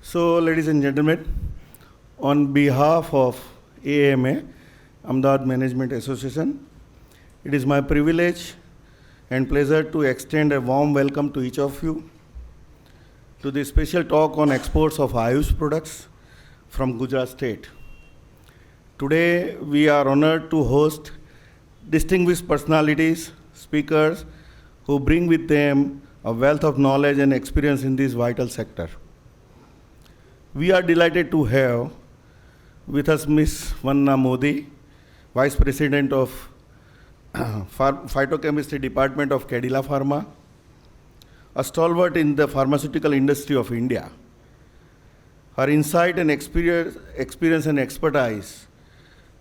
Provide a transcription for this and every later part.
So, ladies and gentlemen, on behalf of AMA, Ahmedabad Management Association, it is my privilege and pleasure to extend a warm welcome to each of you to this special talk on exports of Ayush products from Gujarat state. Today, we are honored to host distinguished personalities, speakers, who bring with them a wealth of knowledge and experience in this vital sector. We are delighted to have with us Ms. Vanna Modi, Vice President of Phytochemistry Department of Cadila Pharma, a stalwart in the pharmaceutical industry of India. Her insight and experience and expertise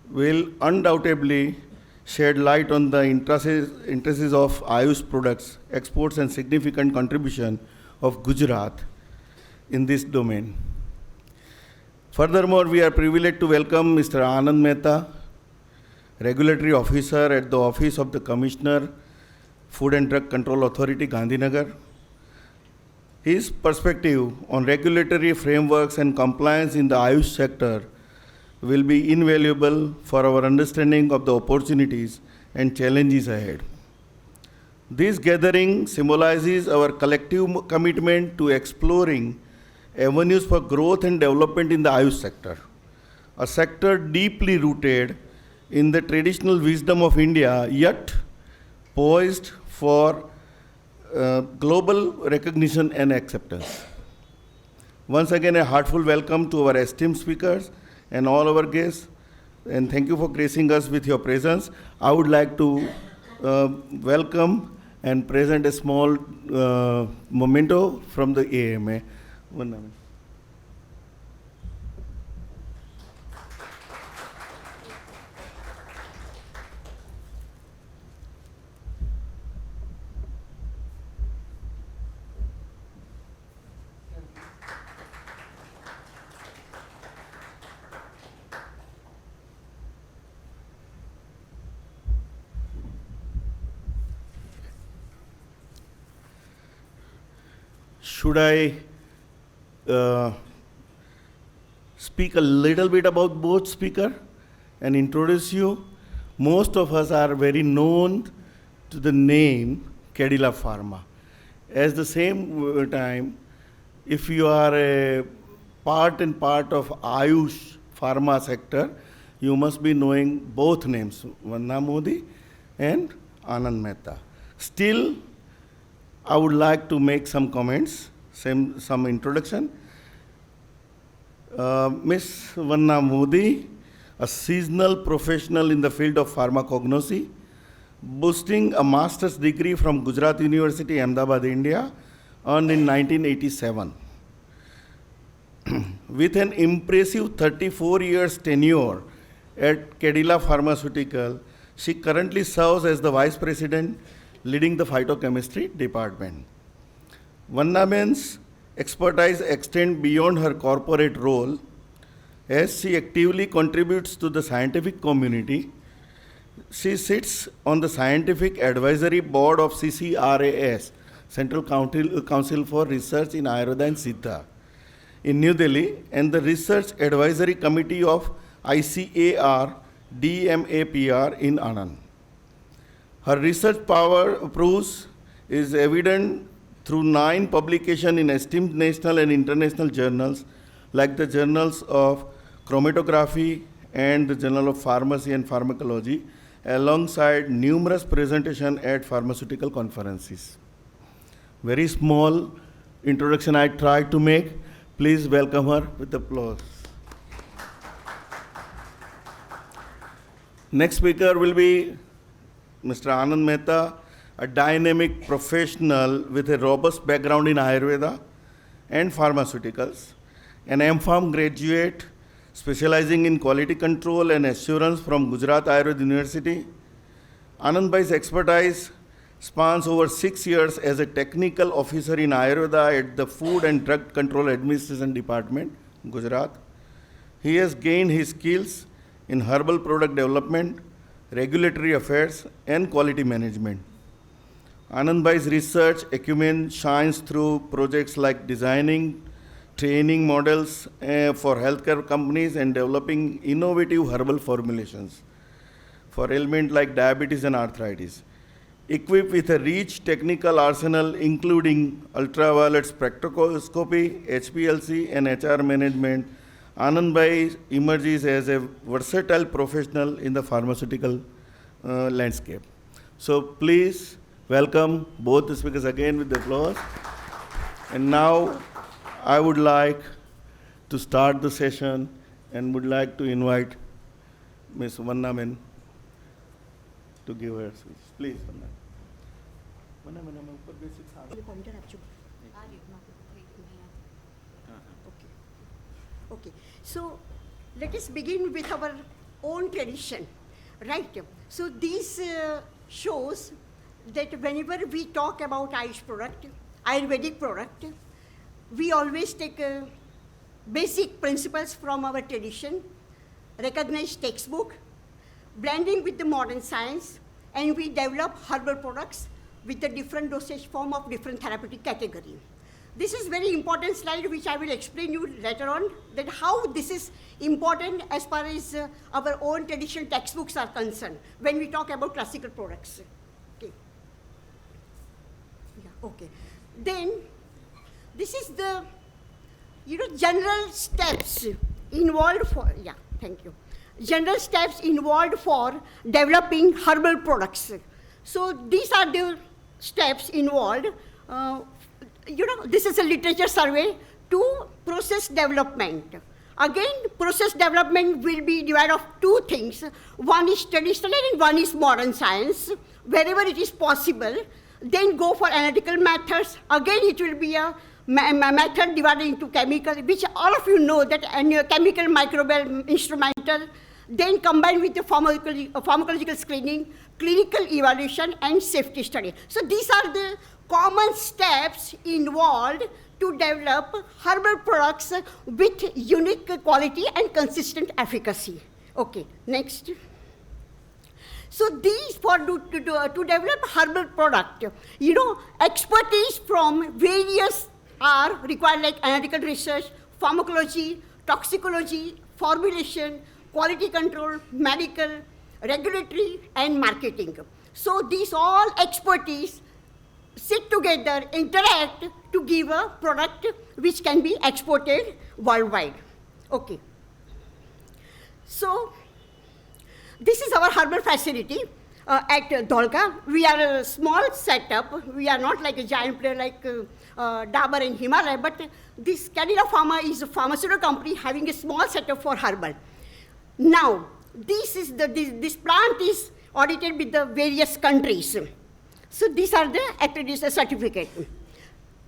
will undoubtedly shed light on the interests of Ayush products, exports, and significant contribution of Gujarat in this domain. Furthermore, we are privileged to welcome Mr. Anand Mehta, Regulatory Officer at the Office of the Commissioner, Food and Drug Control Authority, Gandhinagar. His perspective on regulatory frameworks and compliance in the Ayush sector will be invaluable for our understanding of the opportunities and challenges ahead. This gathering symbolizes our collective commitment to exploring avenues for growth and development in the Ayush sector, a sector deeply rooted in the traditional wisdom of India, yet poised for global recognition and acceptance. Once again, a heartfelt welcome to our esteemed speakers and all our guests, and thank you for gracing us with your presence. I would like to welcome and present a small memento from the AMA. One moment. Should I speak a little bit about both speaker and introduce you? Most of us are very known to the name Cadila Pharma. At the same time, if you are a part of Ayush Pharma sector, you must be knowing both names, Vanna Modi and Anand Mehta. Still, I would like to make some comments, some introduction. Ms. Vanna Modi, a seasonal professional in the field of pharmacognosy, boasting a master's degree from Gujarat University, Ahmedabad, India, earned in 1987. With an impressive 34 years tenure at Cadila Pharmaceutical, she currently serves as the Vice President leading the Phytochemistry Department. Vanna Ben's expertise extends beyond her corporate role as she actively contributes to the scientific community. She sits on the Scientific Advisory Board of CCRAS, Central Council for Research in Ayurveda and Siddha, in New Delhi, and the Research Advisory Committee of ICAR DMAPR in Anand. Her research prowess is evident through 9 publications in esteemed national and international journals like the Journals of Chromatography and the Journal of Pharmacy and Pharmacology, alongside numerous presentations at pharmaceutical conferences. Very small introduction I tried to make. Please welcome her with applause. Next speaker will be Mr. Anand Mehta, a dynamic professional with a robust background in Ayurveda and pharmaceuticals, an MPharm graduate specializing in quality control and assurance from Gujarat Ayurveda University. Anand Bhai's expertise spans over 6 years as a technical officer in Ayurveda at the Food and Drug Control Administration Department, Gujarat. He has gained his skills in herbal product development, regulatory affairs, and quality management. Anand Bhai's research acumen shines through projects like designing training models for healthcare companies and developing innovative herbal formulations for ailments like diabetes and arthritis. Equipped with a rich technical arsenal including ultraviolet spectroscopy, HPLC, and HR management, Anand Bhai emerges as a versatile professional in the pharmaceutical landscape. So please welcome both the speakers again with the applause. And now I would like to start the session and would like to invite Ms. Vanna Men to give her speech. Please, Vanna. Okay, so let us begin with our own tradition, right? So this shows that whenever we talk about Ayush product, Ayurvedic product, we always take basic principles from our tradition, recognized textbook, blending with the modern science, and we develop herbal products with a different dosage form of different therapeutic category. This is very important slide which I will explain you later on, that how this is important as far as our own traditional textbooks are concerned when we talk about classical products. Okay. Yeah, okay. Then this is the general steps involved for, general steps involved for developing herbal products. So these are the steps involved. This is a literature survey to process development. Again, process development will be divided of two things. One is traditional and one is modern science. Wherever it is possible, then go for analytical methods. Again, it will be a method divided into chemical, which all of you know that chemical, microbial, instrumental, then combined with the pharmacological screening, clinical evaluation, and safety study. So these are the common steps involved to develop herbal products with unique quality and consistent efficacy. Okay, next. So these, to develop herbal product, expertise from various are required, like analytical research, pharmacology, toxicology, formulation, quality control, medical, regulatory, and marketing. So these all expertise sit together, interact to give a product which can be exported worldwide. Okay. So this is our herbal facility at Dholka. We are a small setup. We are not like a giant player like Dabur and Himalaya, but this Cadila Pharma is a pharmaceutical company having a small setup for herbal. Now, this plant is audited with the various countries. So these are the accreditation certificate.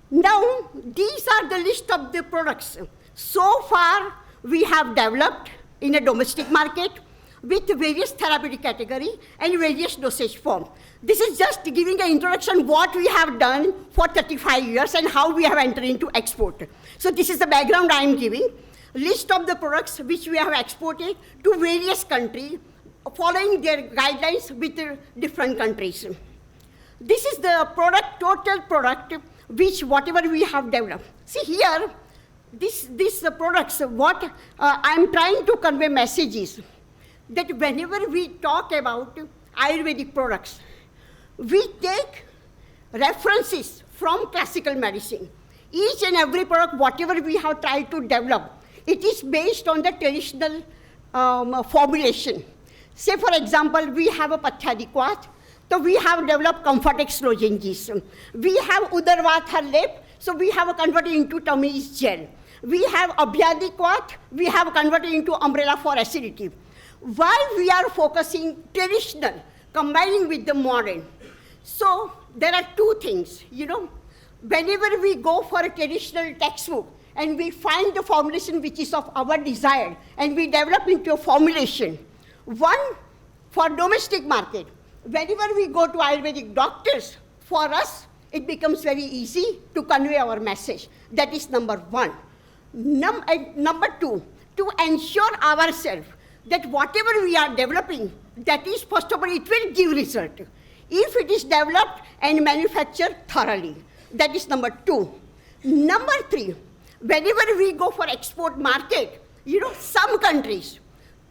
Now, these are the list of the products. So far, we have developed in a domestic market with various therapeutic category and various dosage form. This is just giving an introduction what we have done for 35 years and how we have entered into export. So this is the background I am giving. List of the products which we have exported to various countries, following their guidelines with different countries. This is the product, total product, which whatever we have developed. See here, these products, what I'm trying to convey messages, that whenever we talk about Ayurvedic products, we take references from classical medicine. Each and every product, whatever we have tried to develop, it is based on the traditional formulation. Say, for example, we have a Pathyadiquat, so we have developed Comfortex lozenges. We have Udarvata lip, so we have converted into Tamiz gel. We have Abhyadiquat, we have converted into umbrella for acidity. Why we are focusing traditional, combining with the modern? So there are two things, whenever we go for a traditional textbook and we find the formulation which is of our desire and we develop into a formulation, one for domestic market, whenever we go to Ayurvedic doctors, for us, it becomes very easy to convey our message. That is number one. Number two, to ensure ourselves that whatever we are developing, that is, first of all, it will give result. If it is developed and manufactured thoroughly, that is number two. Number three, whenever we go for export market, some countries,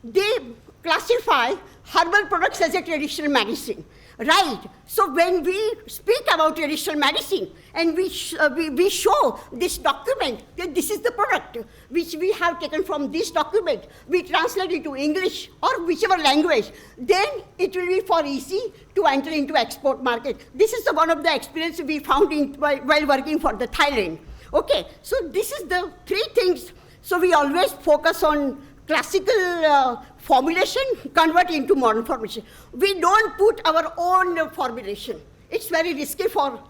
they classify herbal products as a traditional medicine, right? So when we speak about traditional medicine and we show this document, that this is the product which we have taken from this document, we translate it to English or whichever language, then it will be for easy to enter into export market. This is one of the experience we found while working for the Thailand. Okay, so this is the three things. So we always focus on classical formulation, convert into modern formulation. We don't put our own formulation. It's very risky to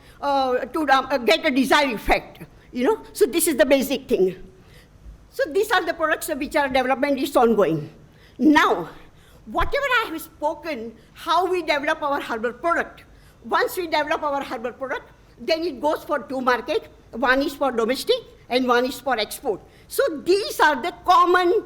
get a desired effect. So this is the basic thing. So these are the products which are development is ongoing. Now, whatever I have spoken, how we develop our herbal product. Once we develop our herbal product, then it goes for two markets. One is for domestic and one is for export. So these are the common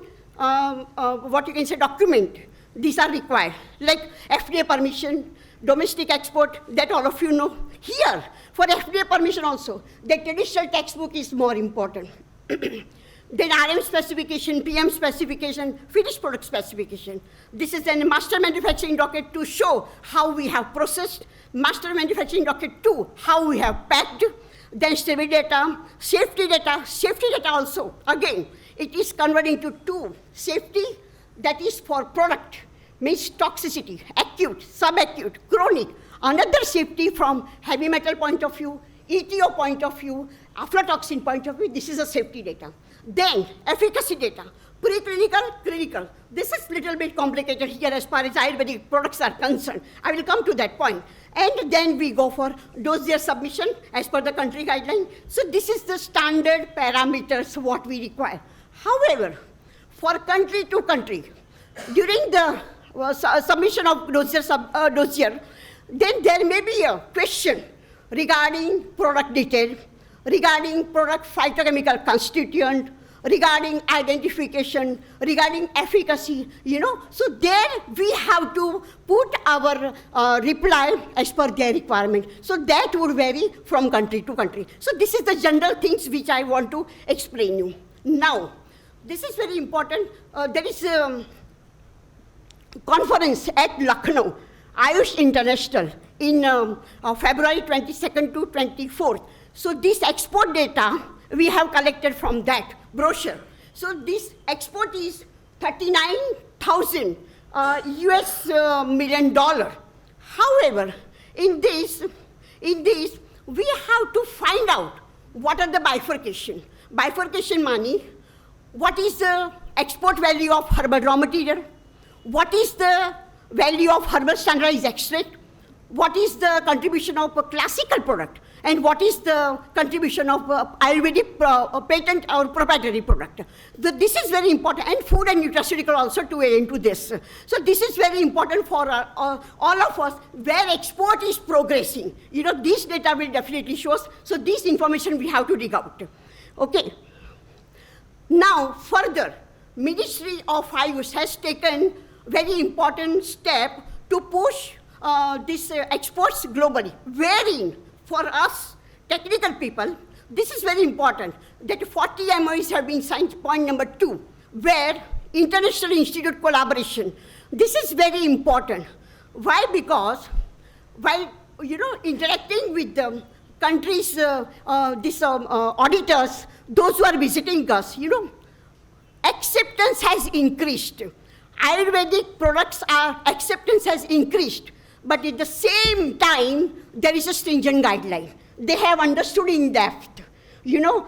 document. These are required, like FDA permission, domestic export, that all of you know. Here, for FDA permission also, the traditional textbook is more important. Then RM specification, PM specification, finished product specification. This is a master manufacturing docket to show how we have processed, master manufacturing docket 2, how we have packed, then stability data, safety data also. Again, it is converting to two. Safety, that is for product, means toxicity, acute, subacute, chronic. Another safety from heavy metal point of view, ETO point of view, aflatoxin point of view, this is a safety data. Then efficacy data, preclinical, clinical. This is little bit complicated here as far as Ayurvedic products are concerned. I will come to that point. And then we go for dossier submission as per the country guideline. So this is the standard parameters what we require. However, for country to country, during the submission of dossier, then there may be a question regarding product detail, regarding product phytochemical constituent, regarding identification, regarding efficacy, So there we have to put our reply as per their requirement. So that would vary from country to country. So this is the general things which I want to explain you. Now, this is very important. There is a conference at Lucknow, Ayush International, in February 22nd to 24th. So this export data, we have collected from that brochure. So this export is $39,000 US million. However, in this, we have to find out what are the bifurcation. Bifurcation money, what is the export value of herbal raw material, what is the value of herbal standardized extract, what is the contribution of a classical product, and what is the contribution of Ayurvedic patent or proprietary product. This is very important, and food and nutraceutical also to aid into this. So this is very important for all of us, where export is progressing. This data will definitely show us, so this information we have to dig out. Okay. Now, further, Ministry of Ayush has taken very important step to push these exports globally, wherein for us technical people, this is very important, that 40 MOUs have been signed, point number 2, where international institute collaboration. This is very important. Why? Because while interacting with the countries, auditors, those who are visiting us, acceptance has increased. Ayurvedic products acceptance has increased, but at the same time, there is a stringent guideline. They have understood in depth,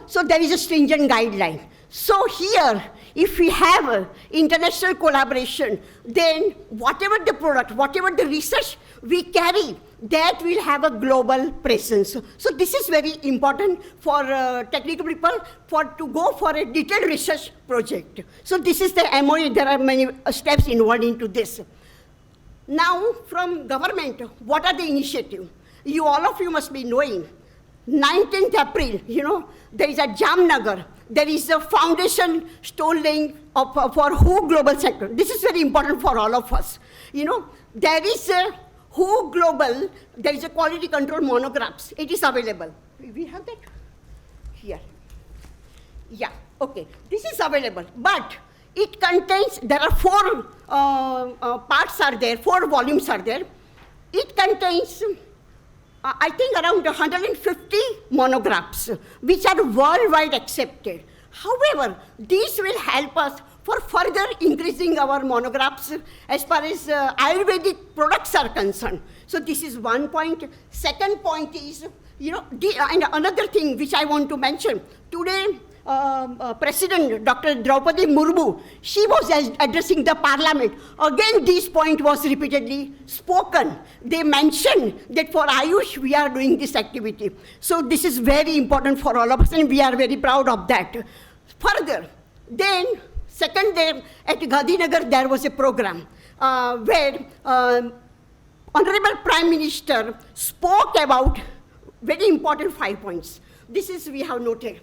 so there is a stringent guideline. So here, if we have international collaboration, then whatever the product, whatever the research we carry, that will have a global presence. So this is very important for technical people to go for a detailed research project. So this is the MOA. There are many steps involved into this. Now, from government, what are the initiatives? All of you must be knowing. 19th April, there is a Jamnagar. There is a foundation stone laying for WHO Global Center. This is very important for all of us. There is a WHO Global, there is a quality control monographs. It is available. We have that here. Yeah, okay. This is available, but it contains, there are four parts are there, four volumes are there. It contains, I think, around 150 monographs, which are worldwide accepted. However, these will help us for further increasing our monographs as far as Ayurvedic products are concerned. So this is one point. Second point is, and another thing which I want to mention, today President Dr. Draupadi Murmu, she was addressing the parliament. Again, this point was repeatedly spoken. They mentioned that for Ayush, we are doing this activity. So this is very important for all of us, and we are very proud of that. Further, then, second day at Gandhinagar, there was a program where Honorable Prime Minister spoke about very important 5 points. This is we have noted.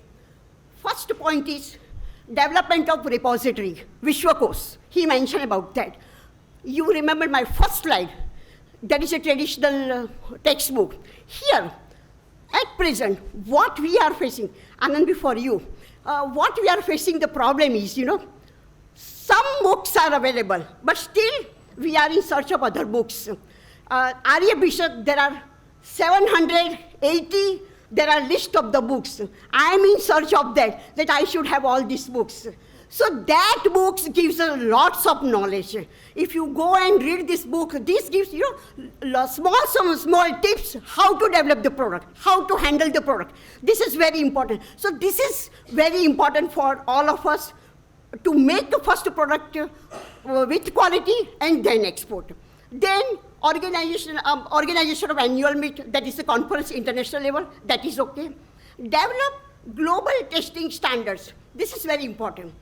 First point is development of repository, Vishwakos. He mentioned about that. You remember my first slide. That is a traditional textbook. Here, at present, what we are facing, Anand, before you, what we are facing, the problem is, some books are available, but still we are in search of other books. Arya Bishop, there are 780, there are list of the books. I am in search of that I should have all these books. So that books gives us lots of knowledge. If you go and read this book, this gives small tips how to develop the product, how to handle the product. This is very important. So this is very important for all of us to make the first product with quality and then export. Then organization of annual meet, that is the conference international level, that is okay. Develop global testing standards. This is very important.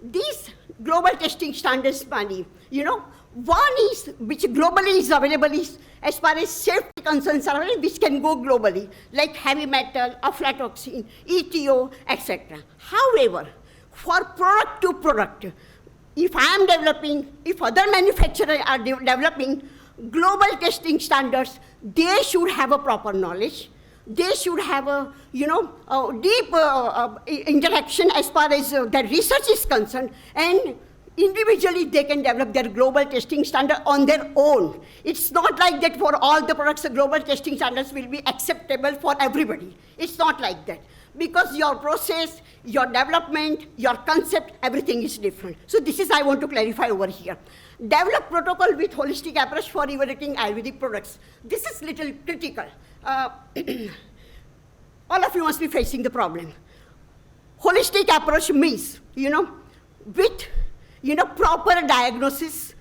These global testing standards, Pani, one is, which globally is available, is as far as safety concerns are available, which can go globally, like heavy metal, aflatoxin, ETO, etc. However, for product to product, if I am developing, if other manufacturers are developing global testing standards, they should have a proper knowledge. They should have a deep interaction as far as their research is concerned, and individually they can develop their global testing standard on their own. It's not like that for all the products, the global testing standards will be acceptable for everybody. It's not like that. Because your process, your development, your concept, everything is different. So this is I want to clarify over here. Develop protocol with holistic approach for evaluating Ayurvedic products. This is little critical. All of you must be facing the problem. Holistic approach means, with, proper diagnosis,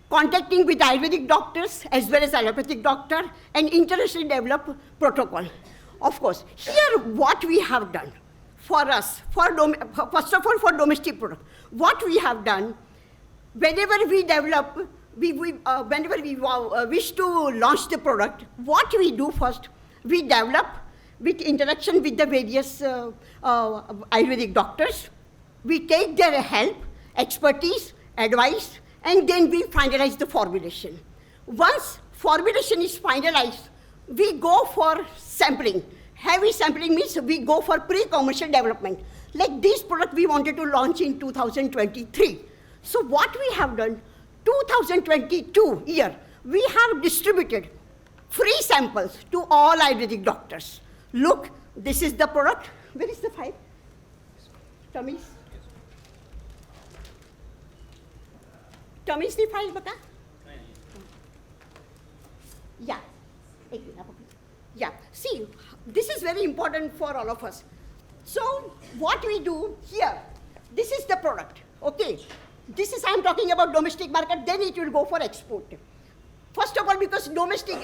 contacting with Ayurvedic doctors as well as allopathic doctor, and internationally develop protocol. Of course, here what we have done for us, first of all for domestic product, what we have done, whenever we develop, whenever we wish to launch the product, what we do first, we develop with interaction with the various Ayurvedic doctors. We take their help, expertise, advice, and then we finalize the formulation. Once formulation is finalized, we go for sampling. Heavy sampling means we go for pre-commercial development. Like this product we wanted to launch in 2023. So what we have done, 2022 year, we have distributed free samples to all Ayurvedic doctors. Look, this is the product. Where is the file? Tommy's? Tommy's the file, bata? Yeah. Yeah, see, this is very important for all of us. So what we do here, this is the product, okay? This is, I'm talking about domestic market, then it will go for export. First of all, because domestic,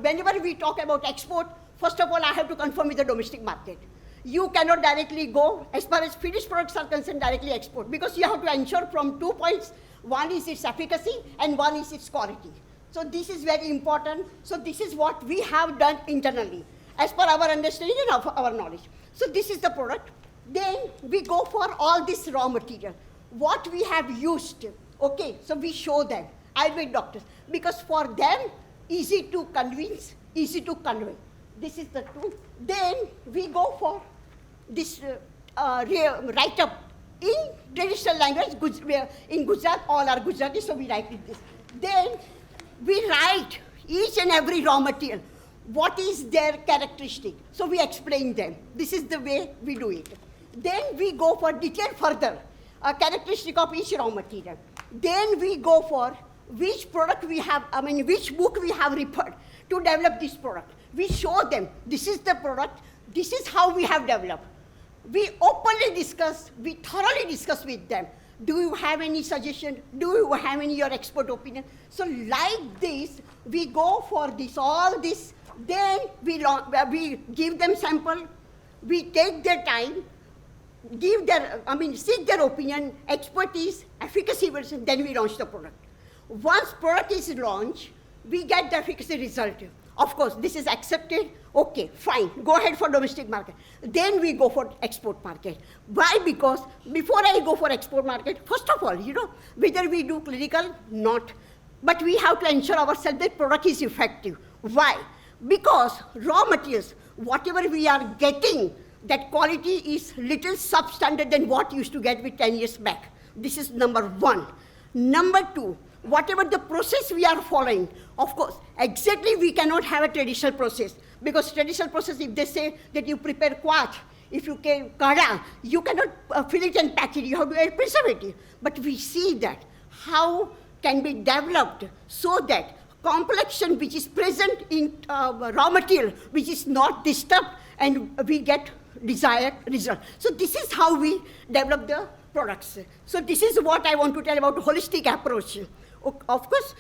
whenever we talk about export, first of all, I have to confirm with the domestic market. You cannot directly go, as far as finished products are concerned, directly export, because you have to ensure from 2 points, one is its efficacy and one is its quality. So this is very important. So this is what we have done internally, as per our understanding and our knowledge. So this is the product. Then we go for all this raw material. What we have used, okay, so we show them, Ayurvedic doctors, because for them, easy to convince, easy to convey. This is the two. Then we go for this write up in traditional language. In Gujarat, all are Gujarati, so we write it this. Then we write each and every raw material. What is their characteristic? So we explain them. This is the way we do it. Then we go for detail further, a characteristic of each raw material. Then we go for which product we have, which book we have referred to develop this product. We show them, this is the product, this is how we have developed. We openly discuss, we thoroughly discuss with them. Do you have any suggestion? Do you have any your expert opinion? So like this, we go for this, all this, then we give them sample, we take their time, seek their opinion, expertise, efficacy, then we launch the product. Once product is launched, we get the efficacy result. Of course, this is accepted. Okay, fine, go ahead for domestic market. Then we go for export market. Why? Because before I go for export market, first of all, whether we do clinical, not. But we have to ensure ourselves that product is effective. Why? Because raw materials, whatever we are getting, that quality is little substandard than what used to get with 10 years back. This is number one. Number two, whatever the process we are following, of course, exactly we cannot have a traditional process. Because traditional process, if they say that you prepare quach, if you can kada, you cannot fill it and pack it, you have to add preservative. But we see that how can be developed so that complexion which is present in raw material, which is not disturbed, and we get desired result. So this is how we develop the products. So this is what I want to tell about holistic approach. Of course,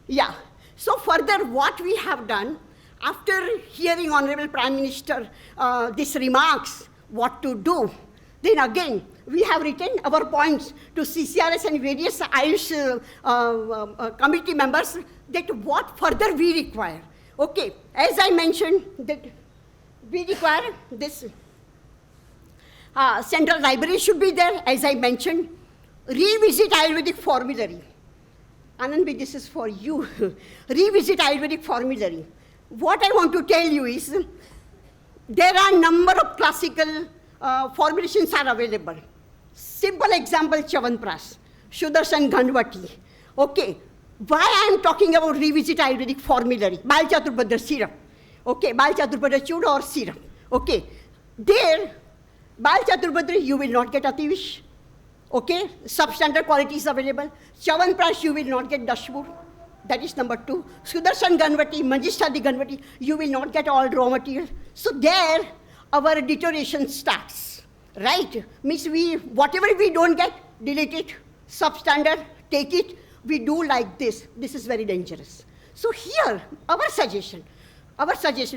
yeah. So further, what we have done, after hearing Honorable Prime Minister these remarks, what to do, then again, we have written our points to CCRS and various AYUSH committee members that what further we require. Okay, as I mentioned, that we require this central library should be there, as I mentioned. Revisit Ayurvedic formulary. Anandbi, this is for you. Revisit Ayurvedic formulary. What I want to tell you is, there are number of classical formulations are available. Simple example, Chyawanprash, Sudarshan Ghanvati. Okay, why I am talking about revisit Ayurvedic formulary? Balchaturbhadra syrup. Okay, Balchaturbhadra Chuda or syrup. Okay, there, Balchaturbhadra, you will not get Ativish. Okay, substandard quality is available. Chyawanprash, you will not get Dashmur. That is number two. Sudarshan Ghanvati, Manjishthadi Ghanvati, you will not get all raw material. So there, our deterioration starts, right? Means whatever we don't get, delete it. Substandard, take it. We do like this. This is very dangerous. So here, our suggestion,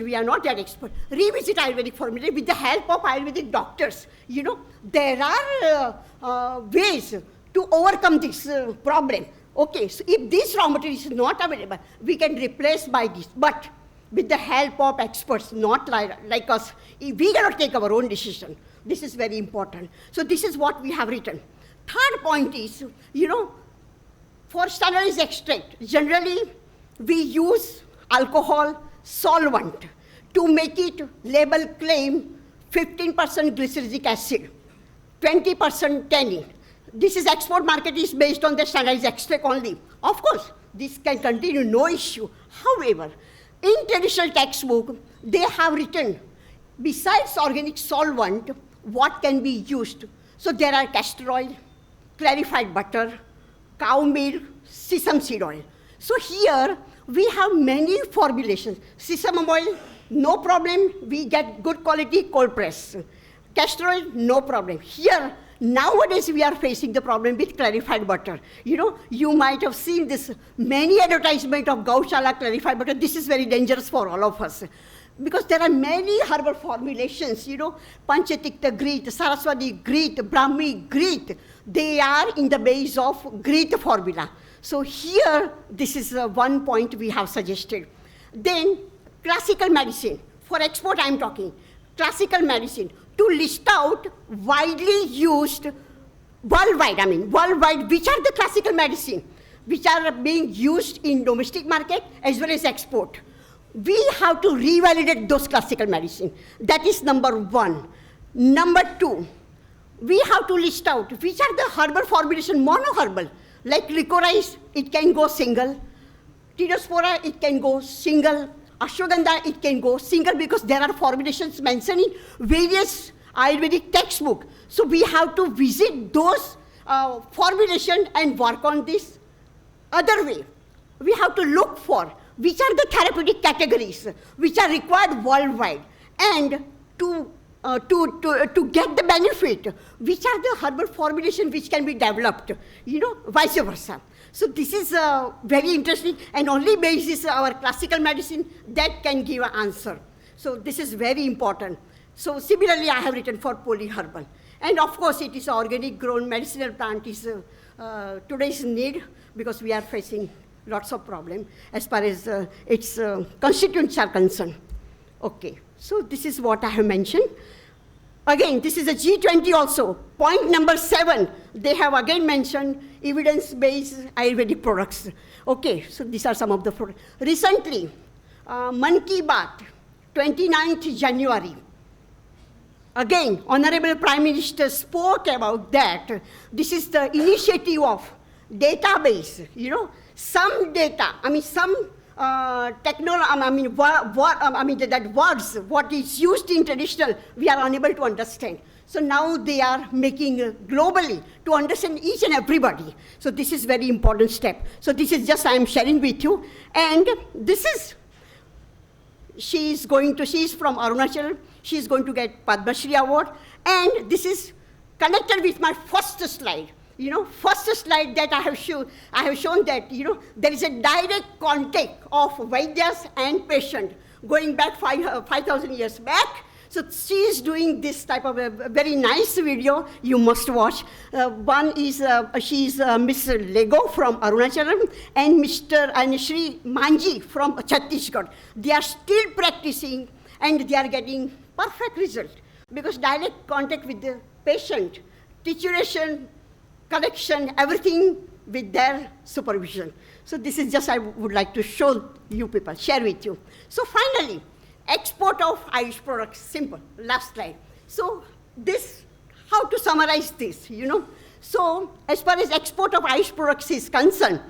we are not that expert. Revisit Ayurvedic formula with the help of Ayurvedic doctors. There are ways to overcome this problem. Okay, so if this raw material is not available, we can replace by this. But with the help of experts, not like us, we cannot take our own decision. This is very important. So this is what we have written. Third point is, for standardized extract, generally we use alcohol solvent to make it label claim 15% glyceric acid, 20% tannin. This is export market is based on the standardized extract only. Of course, this can continue, no issue. However, in traditional textbook, they have written, besides organic solvent, what can be used. So there are castor oil, clarified butter, cow milk, sesame seed oil. So here, we have many formulations. Sesame oil, no problem, we get good quality cold press. Castor oil, no problem. Here, nowadays we are facing the problem with clarified butter. You might have seen this, many advertisement of Gaushala clarified butter. This is very dangerous for all of us. Because there are many herbal formulations, Panchatikta Greet, Saraswati Greet, Brahmi Greet. They are in the base of Greet formula. So here, this is one point we have suggested. Then, classical medicine. For export, I am talking. Classical medicine. To list out widely used worldwide, which are the classical medicine, which are being used in domestic market as well as export. We have to revalidate those classical medicine. That is number one. Number two, we have to list out which are the herbal formulation, monoherbal, like licorice, it can go single, Pterospora, it can go single, ashwagandha, it can go single because there are formulations mentioned in various Ayurvedic textbook. So we have to visit those formulation and work on this. Other way, we have to look for which are the therapeutic categories which are required worldwide, and to get the benefit, which are the herbal formulation which can be developed, vice versa. So this is very interesting, and only basis our classical medicine that can give an answer. So this is very important. So similarly, I have written for polyherbal. And of course, it is organic grown medicinal plant is today's need, because we are facing lots of problem as far as its constituents are concerned. Okay, so this is what I have mentioned. Again, this is a G20 also. Point number 7, they have again mentioned evidence-based Ayurvedic products. Okay, so these are some of the products. Recently, Mann Ki Baat, 29th January. Again, Honorable Prime Minister spoke about that. This is the initiative of database, some data, some technology, that words, what is used in traditional, we are unable to understand. So now they are making globally to understand each and everybody. So this is very important step. So this is just I am sharing with you. And this is, she is from Arunachal. She is going to get Padma Shri Award. And this is connected with my first slide. First slide that I have shown that, there is a direct contact of Vaidyas and patient going back 5,000 years back. So she is doing this type of a very nice video you must watch. One is, she is Miss Lego from Arunachal and Mr. and Shri Manji from Chhattisgarh. They are still practicing and they are getting perfect result because direct contact with the patient, titration, collection, everything with their supervision. So this is just I would like to show you people, share with you. So finally, export of Ayush products, simple, last slide. So this, how to summarize this, So as far as export of Ayush products is concerned,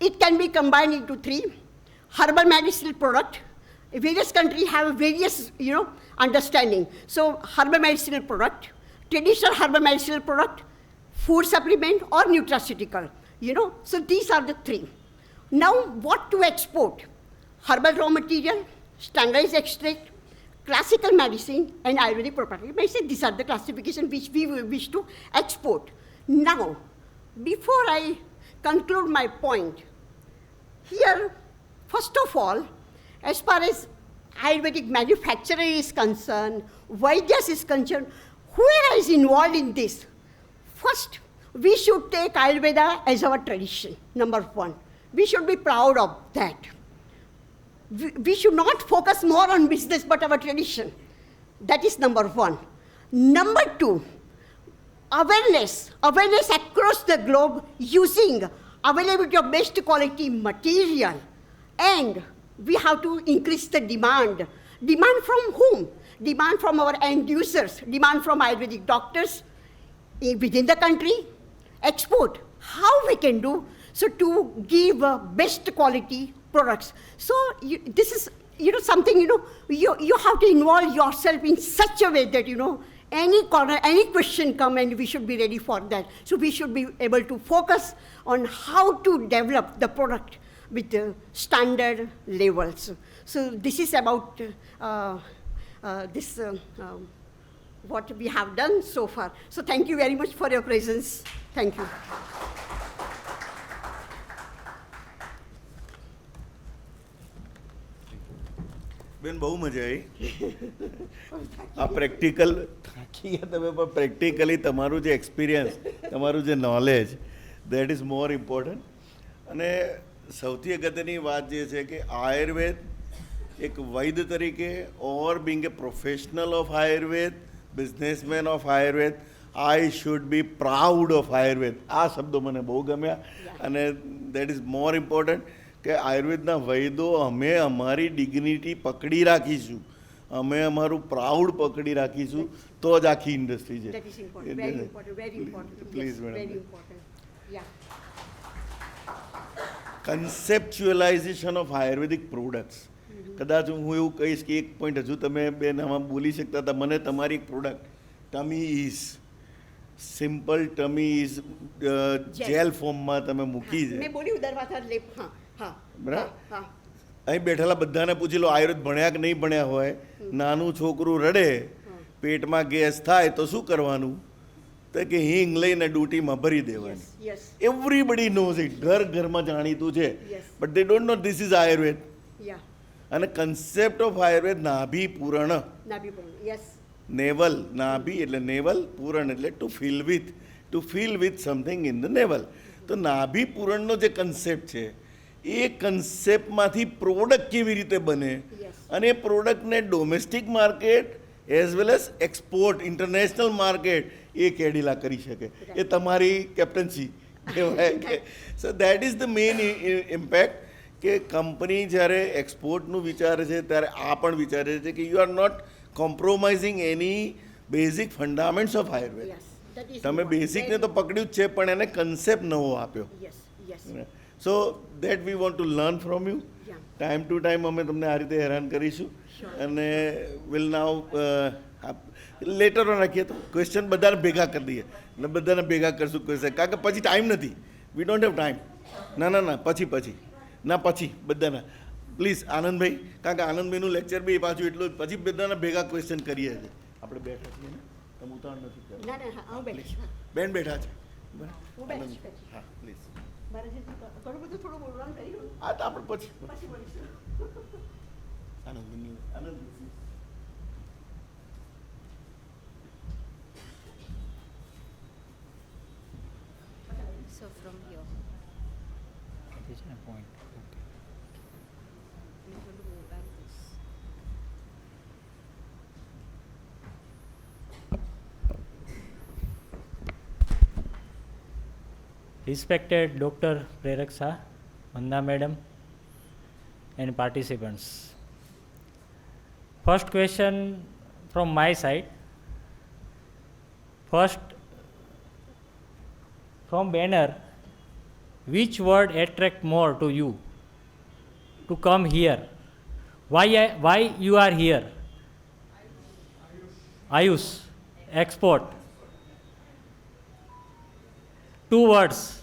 it can be combined into 3. Herbal medicinal product, various countries have various, understanding. So herbal medicinal product, traditional herbal medicinal product, food supplement or nutraceutical, So these are the 3. Now what to export? Herbal raw material, standardized extract, classical medicine, and Ayurvedic property medicine. These are the classification which we wish to export. Now, before I conclude my point, here, first of all, as far as Ayurvedic manufacturer is concerned, Vaidyas is concerned, whoever is involved in this, first, we should take Ayurveda as our tradition, number 1. We should be proud of that. We should not focus more on business but our tradition. That is number 1. Number 2, awareness across the globe using availability of best quality material. And we have to increase the demand. Demand from whom? Demand from our end users, demand from Ayurvedic doctors within the country. Export, how we can do, so to give best quality products. So this is, something, you have to involve yourself in such a way that, any corner, any question come and we should be ready for that. So we should be able to focus on how to develop the product with the standard levels. So this is about what we have done so far. So thank you very much for your presence. Thank you. બેન બહુ મજા આવી આ practical થાકી ગયા તમે પણ practically તમારું જે એક્સપિરિયન્સ તમારું જે knowledge that is more important અને સૌથી અગત્યની વાત જે છે કે આયુર્વેદ એક વૈદ્ય તરીકે or being a professional of Ayurveda businessman of Ayurveda I should be proud of Ayurveda આ શબ્દો મને બહુ ગમ્યા અને દેટ ઇઝ મોર ઇમ્પોર્ટન્ટ કે આયુર્વેદના વૈદો અમે અમારી ડિગ્નિટી પકડી રાખીશું અમે અમારું પ્રાઉડ પકડી રાખીશું તો જ આખી ઇન્ડસ્ટ્રી છે. That is important, very important, very important. Please, Yes, madam. very important. Yeah. Conceptualisation of Ayurvedic products. કદાચ હું એવું કહીશ કે એક પોઈન્ટ હજુ તમે બેન આમાં બોલી શકતા હતા. મને તમારી એક product Tummy Ease simple Tummy Ease gel ફોર્મમાં તમે મૂકી મેં છે, બોલ્યું દરવાજા લેપ. હા હા બરાબર? હા અહીં બેઠેલા બધાને પૂછી લો આયુર્વેદ ભણ્યા કે નહીં ભણ્યા હોય, નાનું છોકરું રડે, પેટમાં ગેસ થાય તો શું કરવાનું? તો કે હિંગ લઈને ડૂટીમાં ભરી દેવાની. યસ એવરીબડી નોઝ ઇટ, ઘર ઘરમાં જાણીતું છે, Yes. But they don't know this is Ayurveda. Yeah અને કન્સેપ્ટ ઓફ આયુર્વેદ નાભી પૂરણ, નાભી બોલ. યસ નેવલ, નાભી એટલે નેવલ, પૂરણ એટલે to fill with something in the navel. તો નાભી પૂરણનો જે કન્સેપ્ટ છે એ કન્સેપ્ટમાંથી પ્રોડક્ટ કેવી રીતે બને Yes. અને એ પ્રોડક્ટને domestic market as well as export international market એ કેડિલા કરી શકે, એ તમારી કેપ્ટન્સી કહેવાય. So that is the main impact કે કંપની જ્યારે એક્સપોર્ટનું વિચારે છે ત્યારે આ પણ વિચારે છે કે you are not compromising any basic fundaments of Ayurveda. Yes that is તમે બેઝિકને તો પકડ્યું જ છે પણ એને કન્સેપ્ટ નવો આપ્યો. Yes yes so that we want to learn from you. Yeah time to time અમે તમને આ રીતે હેરાન કરીશું. Sure. અને વિલ નાવ લેટરો રાખીએ તો ક્વેશ્ચન બધાને ભેગા કરી દઈએ અને બધાને ભેગા કરશું ક્વેશ્ચન, કારણ કે પછી ટાઈમ નથી, વી ડોન્ટ હેવ ટાઈમ. ના પછી બધાના પ્લીઝ આનંદભાઈ, કારણ કે આનંદભાઈનું લેક્ચર બી પાછું એટલું જ, પછી બધાના ભેગા ક્વેશ્ચન કરીએ છીએ. આપણે બેઠા છીએ ને, તમે ઉતાવળ નથી કરતા. ના ના હા હું બેઠી છું. બેન બેઠા છે હું બેઠી છું. હા પ્લીઝ. મારે જે ઘણું બધું થોડું બોલવાનું રહ્યું હા તો આપણે પછી પછી બોલીશું. આનંદ So from here. This is a point. Okay. I'm going to move like this. Respected Dr. Prerak Shah, Vanda Madam, and participants. First question from my side. First, from banner, which word attract more to you to come here? Why you are here? Ayush, export. Two words,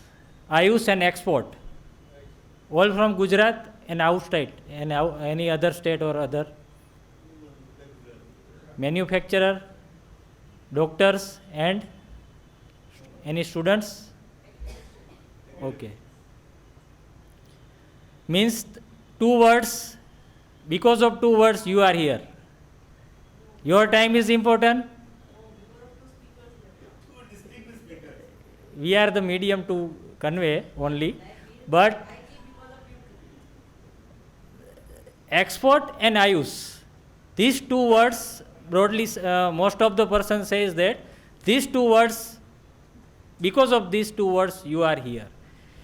Ayush and export. All from Gujarat and outside, and any other state or other. Manufacturer, doctors and any students? Okay. Means two words, because of two words you are here. Your time is important. We are the medium to convey only, but export and Ayush, these two words broadly, most of the person says that these two words, because of these two words you are here.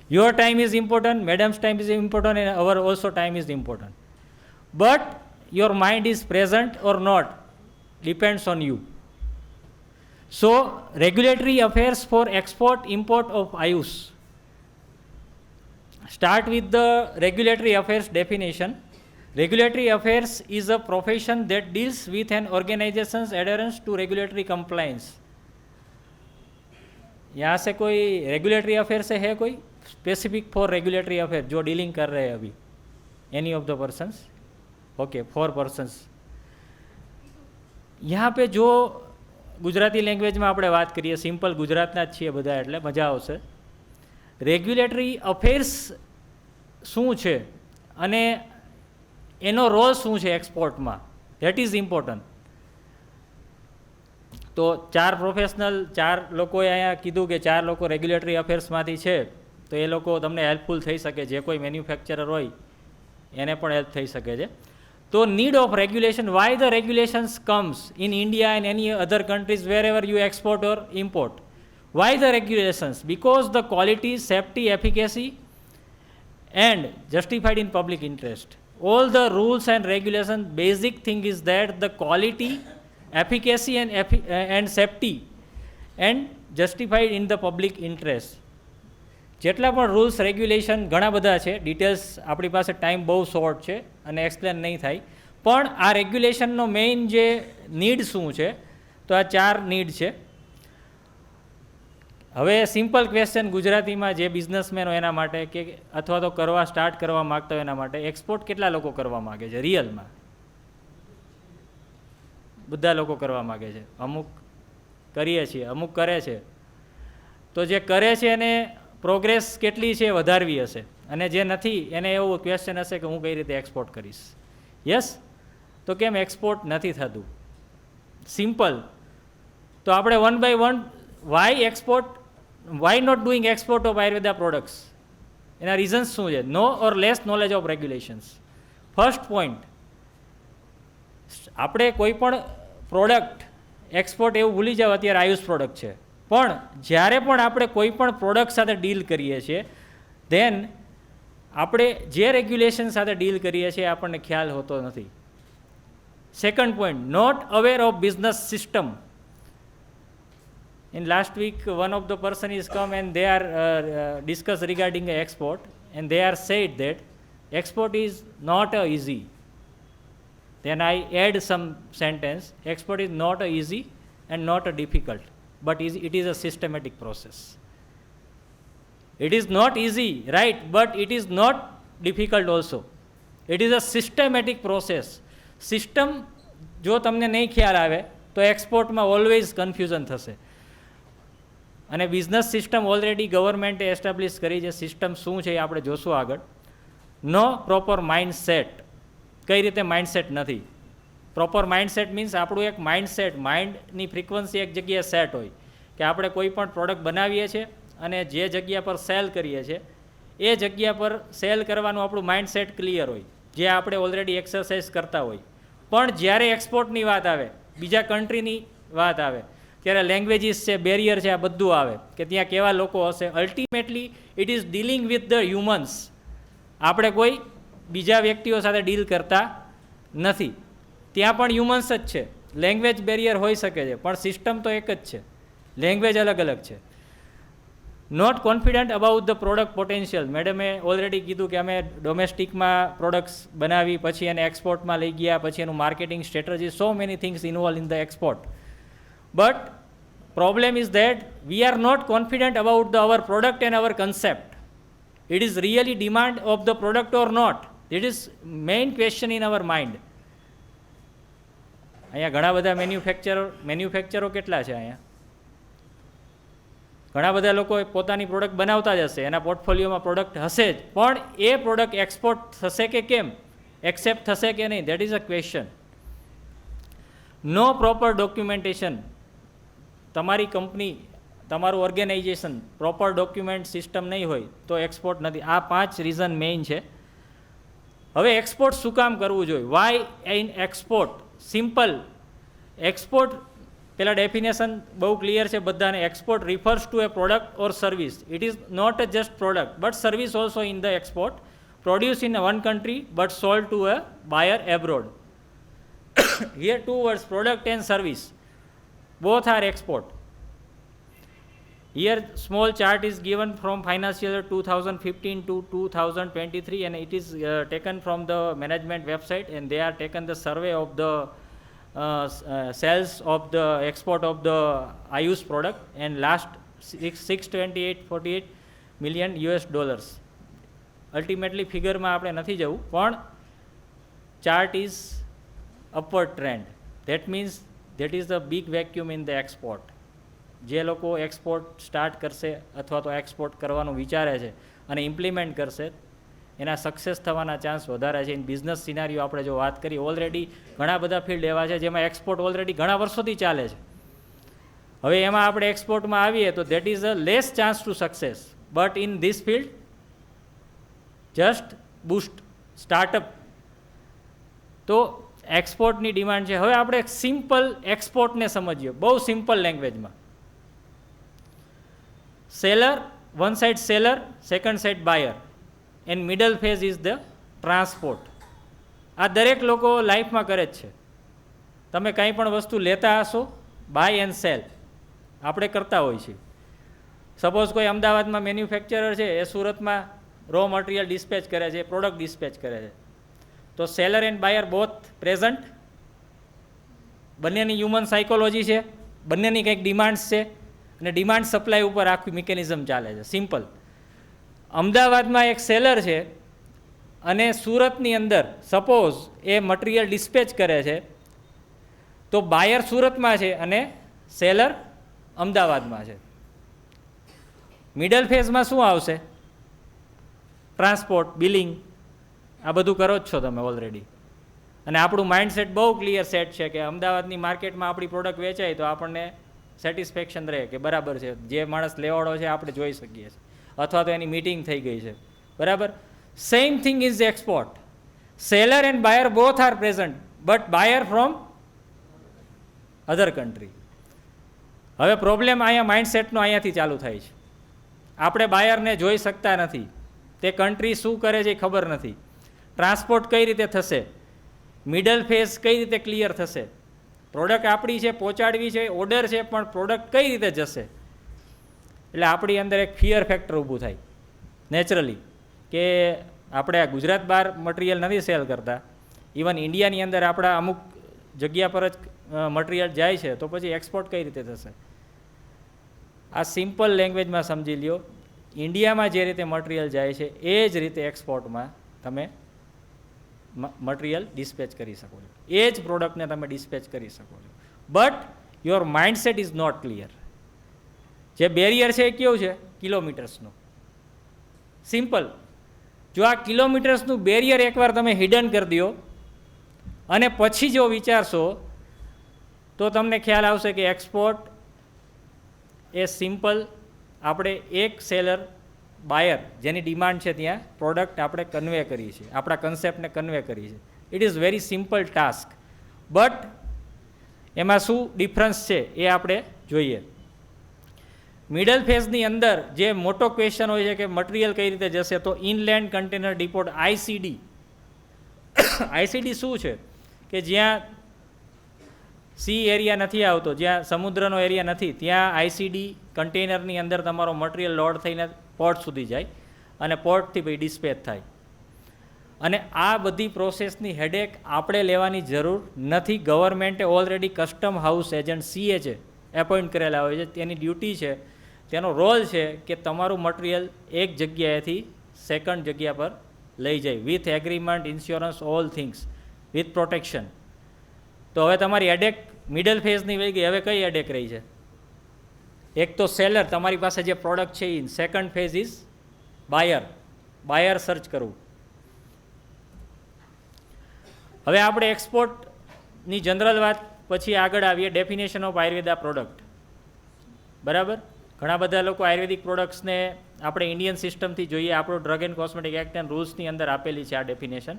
Your time is important, madam's time is important, and our also time is important. But your mind is present or not depends on you. So, regulatory affairs for export import of Ayush. Start with the regulatory affairs definition. Regulatory affairs is a profession that deals with an organization's adherence to regulatory compliance. यहाँ से कोई regulatory affair से है कोई specific for regulatory affair जो dealing कर रहे हैं अभी? Any of the persons? Okay, 4 persons. यहाँ पे जो ગુજરાતી લેંગ્વેજમાં આપણે વાત કરીએ, સિમ્પલ ગુજરાતના જ છીએ બધા એટલે મજા આવશે. રેગ્યુલેટરી અફેર્સ શું છે અને એનો રોલ શું છે એક્સપોર્ટમાં, ધેટ ઇઝ ઇમ્પોર્ટન્ટ. તો 4 પ્રોફેશનલ, 4 લોકોએ અહીંયા કીધું કે 4 લોકો રેગ્યુલેટરી અફેર્સમાંથી છે, તો એ લોકો તમને હેલ્પફુલ થઈ શકે, જે કોઈ મેન્યુફેક્ચરર હોય એને પણ હેલ્પ થઈ શકે છે. So need of regulation, why the regulations comes in India and any other countries wherever you export or import? Why the regulations? Because the quality, safety, efficacy and justified in public interest. All the rules and regulations, basic thing is that the quality, efficacy and safety and justified in the public interest. જેટલા પણ rules regulation ઘણા બધા છે, details આપણી પાસે time બહુ short છે અને એક્સપ્લેન નહીં થાય, પણ આ રેગ્યુલેશનનો મેઇન જે નીડ શું છે, તો આ 4 નીડ છે. હવે સિમ્પલ ક્વેશ્ચન ગુજરાતીમાં જે બિઝનેસમેન હોય એના માટે કે અથવા તો સ્ટાર્ટ કરવા માગતા હોય એના માટે, એક્સપોર્ટ કેટલા લોકો કરવા માગે છે રિયલમાં? બધા લોકો કરવા માગે છે. અમુક કરીએ છીએ, અમુક કરે છે. તો જે કરે છે એને પ્રોગ્રેસ કેટલી છે વધારવી હશે, અને જે નથી એને એવું ક્વેશ્ચન હશે કે હું કઈ રીતે એક્સપોર્ટ કરીશ. યસ, તો કેમ એક્સપોર્ટ નથી થતું? સિમ્પલ. તો આપણે 1 by 1 why not doing export of Ayurveda products, એના રીઝન્સ શું છે? No or less knowledge of regulations. First point, આપણે કોઈ પણ પ્રોડક્ટ એક્સપોર્ટ એવું ભૂલી જાવ અત્યારે આયુષ પ્રોડક્ટ છે, પણ જ્યારે પણ આપણે કોઈ પણ પ્રોડક્ટ સાથે ડીલ કરીએ છીએ ધેન આપણે જે રેગ્યુલેશન સાથે ડીલ કરીએ છીએ આપણને ખ્યાલ હોતો નથી. Second point, not aware of business system. In last week, one of the person is come and they are discuss regarding export, and they are said that export is not easy. Then I add some sentence, export is not easy and not difficult, but it is a systematic process. It is not easy, right, but it is not difficult also. It is a systematic process. System જો તમને નહીં ખ્યાલ આવે તો એક્સપોર્ટમાં always confusion થશે. અને business system already ગવર્મેન્ટે establish કરી છે. સિસ્ટમ શું છે એ આપણે જોશું આગળ. નો પ્રોપર માઇન્ડસેટ. કઈ રીતે માઇન્ડસેટ નથી? પ્રોપર માઇન્ડસેટ મીન્સ આપણું એક માઇન્ડસેટ, માઇન્ડની ફ્રિકવન્સી એક જગ્યાએ સેટ હોય કે આપણે કોઈ પણ પ્રોડક્ટ બનાવીએ છીએ અને જે જગ્યા પર સેલ કરીએ છીએ એ જગ્યા પર સેલ કરવાનું આપણું માઇન્ડસેટ ક્લિયર હોય, જે આપણે ઓલરેડી એક્સરસાઇઝ કરતા હોય. પણ જ્યારે એક્સપોર્ટની વાત આવે, બીજા કન્ટ્રીની વાત આવે, ત્યારે લેંગ્વેજીસ છે, બેરિયર છે, આ બધું આવે કે ત્યાં કેવા લોકો હશે. Ultimately it is dealing with the humans. આપણે કોઈ બીજા વ્યક્તિઓ સાથે ડીલ કરતા નથી. ત્યાં પણ હ્યુમન્સ જ છે. લેંગ્વેજ બેરિયર હોઈ શકે છે, પણ સિસ્ટમ તો એક જ છે, લેંગ્વેજ અલગ અલગ છે. Not confident about the product potential. મેડમે ઓલરેડી કીધું કે અમે ડોમેસ્ટિકમાં પ્રોડક્ટ્સ બનાવી, પછી એને એક્સપોર્ટમાં લઈ ગયા, પછી એનું marketing strategy, so many things involve in the export. But problem is that we are not confident about our product and our concept. It is really demand of the product or not. It is main question in our mind. અહીંયા ઘણા બધા મેન્યુફેક્ચરો કેટલા છે? અહીંયા ઘણા બધા લોકો પોતાની પ્રોડક્ટ બનાવતા જ હશે, એના પોર્ટફોલિયોમાં પ્રોડક્ટ હશે જ, પણ એ પ્રોડક્ટ એક્સપોર્ટ થશે કે કેમ, એક્સેપ્ટ થશે કે નહીં, that is a question. No proper documentation. તમારી કંપની, તમારું ઓર્ગેનાઇઝેશન પ્રોપર ડોક્યુમેન્ટ સિસ્ટમ નહીં હોય તો એક્સપોર્ટ નથી. આ 5 રીઝન મેઇન છે. હવે એક્સપોર્ટ શું કામ કરવું જોઈએ? Why in export? Simple. Export પહેલાં ડેફિનેશન બહુ ક્લિયર છે બધાને. Export refers to a product or service. It is not a just product but service also in the export, produce in one country but sold to a buyer abroad. Here 2 words, product and service, both are export. Here small chart is given from financial year 2015 to 2023, and it is taken from the management website, and they are taken the survey of the sales of the export of the Ayush product, and last 628.48 million US dollars. Ultimately figure માં આપણે નથી જવું, પણ chart is upward trend. That means that is the big vacuum in the export. જે લોકો export start કરશે અથવા તો એક્સપોર્ટ કરવાનું વિચારે છે અને ઇમ્પ્લિમેન્ટ કરશે એના સક્સેસ થવાના ચાન્સ વધારે છે. ઇન બિઝનેસ સિનારીઓ આપણે જો વાત કરીએ, ઓલરેડી ઘણા બધા ફિલ્ડ એવા છે જેમાં એક્સપોર્ટ ઓલરેડી ઘણા વર્ષોથી ચાલે છે. હવે એમાં આપણે એક્સપોર્ટમાં આવીએ તો that is a less chance to success, but in this field just boost startup. તો એક્સપોર્ટની ડિમાન્ડ છે. હવે આપણે સિમ્પલ એક્સપોર્ટને સમજીએ બહુ સિમ્પલ લેંગ્વેજમાં. Seller, one side seller, second side buyer, and middle phase is the transport. આ દરેક લોકો લાઈફમાં કરે જ છે. તમે કંઈ પણ વસ્તુ લેતા હશો, બાય એન્ડ સેલ આપણે કરતા હોઈએ છીએ. સપોઝ કોઈ અમદાવાદમાં મેન્યુફેક્ચરર છે, એ સુરતમાં રો મટીરિયલ ડિસ્પેચ કરે છે, પ્રોડક્ટ ડિસ્પેચ કરે છે, તો seller and buyer both present. બંનેની હ્યુમન સાયકોલોજી છે, બંનેની કંઈક ડિમાન્ડ્સ છે, અને ડિમાન્ડ સપ્લાય ઉપર આખું મિકેનિઝમ ચાલે છે. સિમ્પલ. અમદાવાદમાં એક સેલર છે અને સુરતની અંદર સપોઝ એ મટીરિયલ ડિસ્પેચ કરે છે, તો બાયર સુરતમાં છે અને સેલર અમદાવાદમાં છે. મિડલ ફેઝમાં શું આવશે? ટ્રાન્સપોર્ટ, બિલિંગ, આ બધું કરો જ છો તમે ઓલરેડી. અને આપણું માઇન્ડસેટ બહુ ક્લિયર સેટ છે કે અમદાવાદની માર્કેટમાં આપણી પ્રોડક્ટ વેચાય તો આપણને સેટિસ્ફેક્શન રહે કે બરાબર છે, જે માણસ લેવાડો છે આપણે જોઈ શકીએ છીએ, અથવા તો એની મીટિંગ થઈ ગઈ છે, બરાબર. Same thing is export. Seller and buyer both are present, but buyer from other country. હવે પ્રોબ્લેમ અહીંયા માઇન્ડસેટનો અહીંયાથી ચાલુ થાય છે. આપણે બાયરને જોઈ શકતા નથી, તે કન્ટ્રી શું કરે છે એ ખબર નથી, ટ્રાન્સપોર્ટ કઈ રીતે થશે, મિડલ ફેઝ કઈ રીતે ક્લિયર થશે, પ્રોડક્ટ આપણી છે, પહોંચાડવી છે, ઓર્ડર છે, પણ પ્રોડક્ટ કઈ રીતે જશે. એટલે આપણી અંદર એક ફિયર ફેક્ટર ઊભું થાય નેચરલી કે આપણે આ ગુજરાત બહાર મટીરિયલ નથી સેલ કરતા, ઇવન ઇન્ડિયાની અંદર આપણા અમુક જગ્યા પર જ મટીરિયલ જાય છે, તો પછી એક્સપોર્ટ કઈ રીતે થશે. આ સિમ્પલ લેંગ્વેજમાં સમજી લ્યો, ઇન્ડિયામાં જે રીતે મટીરિયલ જાય છે એ જ રીતે એક્સપોર્ટમાં તમે મટીરિયલ ડિસ્પેચ કરી શકો છો, એ જ પ્રોડક્ટને તમે ડિસ્પેચ કરી શકો છો. But your mindset is not clear. જે બેરિયર છે એ કેવું છે? કિલોમીટર્સનું. સિમ્પલ. જો આ કિલોમીટર્સનું બેરિયર એકવાર તમે હિડન કરી દો અને પછી જો વિચારશો તો તમને ખ્યાલ આવશે કે એક્સપોર્ટ એ સિમ્પલ. આપણે એક સેલર બાયર જેની ડિમાન્ડ છે ત્યાં પ્રોડક્ટ આપણે કન્વે કરીએ છીએ, આપણા કન્સેપ્ટને કન્વે કરીએ છીએ. It is very simple task. But એમાં શું ડિફરન્સ છે એ આપણે જોઈએ. મિડલ ફેઝની અંદર જે મોટો ક્વેશ્ચન હોય છે કે મટીરિયલ કઈ રીતે જશે, તો ઇનલેન્ડ કન્ટેનર ડિપોટ આઈસીડી. આઈસીડી શું છે? કે જ્યાં સી એરિયા નથી આવતો, જ્યાં સમુદ્રનો એરિયા નથી, ત્યાં આઈસીડી કન્ટેનરની અંદર તમારો મટીરિયલ લોડ થઈને પોર્ટ સુધી જાય અને પોર્ટથી ભાઈ ડિસ્પેચ થાય. અને આ બધી પ્રોસેસની હેડેક આપણે લેવાની જરૂર નથી. ગવર્મેન્ટે already custom house agent CA છે એપોઇન્ટ કરેલા હોય છે, તેની ડ્યુટી છે, તેનો રોલ છે કે તમારું મટીરિયલ એક જગ્યાએથી સેકન્ડ જગ્યા પર લઈ જાય with agreement, insurance, all things, with protection. તો હવે તમારી હેડેક મિડલ ફેઝની વહી ગઈ. હવે કઈ હેડેક રહી છે? એક તો સેલર, તમારી પાસે જે પ્રોડક્ટ છે એ. Second phase is buyer, buyer search કરવું. હવે આપણે એક્સપોર્ટની જનરલ વાત પછી આગળ આવીએ. Definition of Ayurveda product. બરાબર. ઘણા બધા લોકો આયુર્વેદિક પ્રોડક્ટ્સને આપણે ઇન્ડિયન સિસ્ટમથી જોઈએ. આપણો drug and cosmetic act and રૂલ્સની અંદર આપેલી છે આ definition.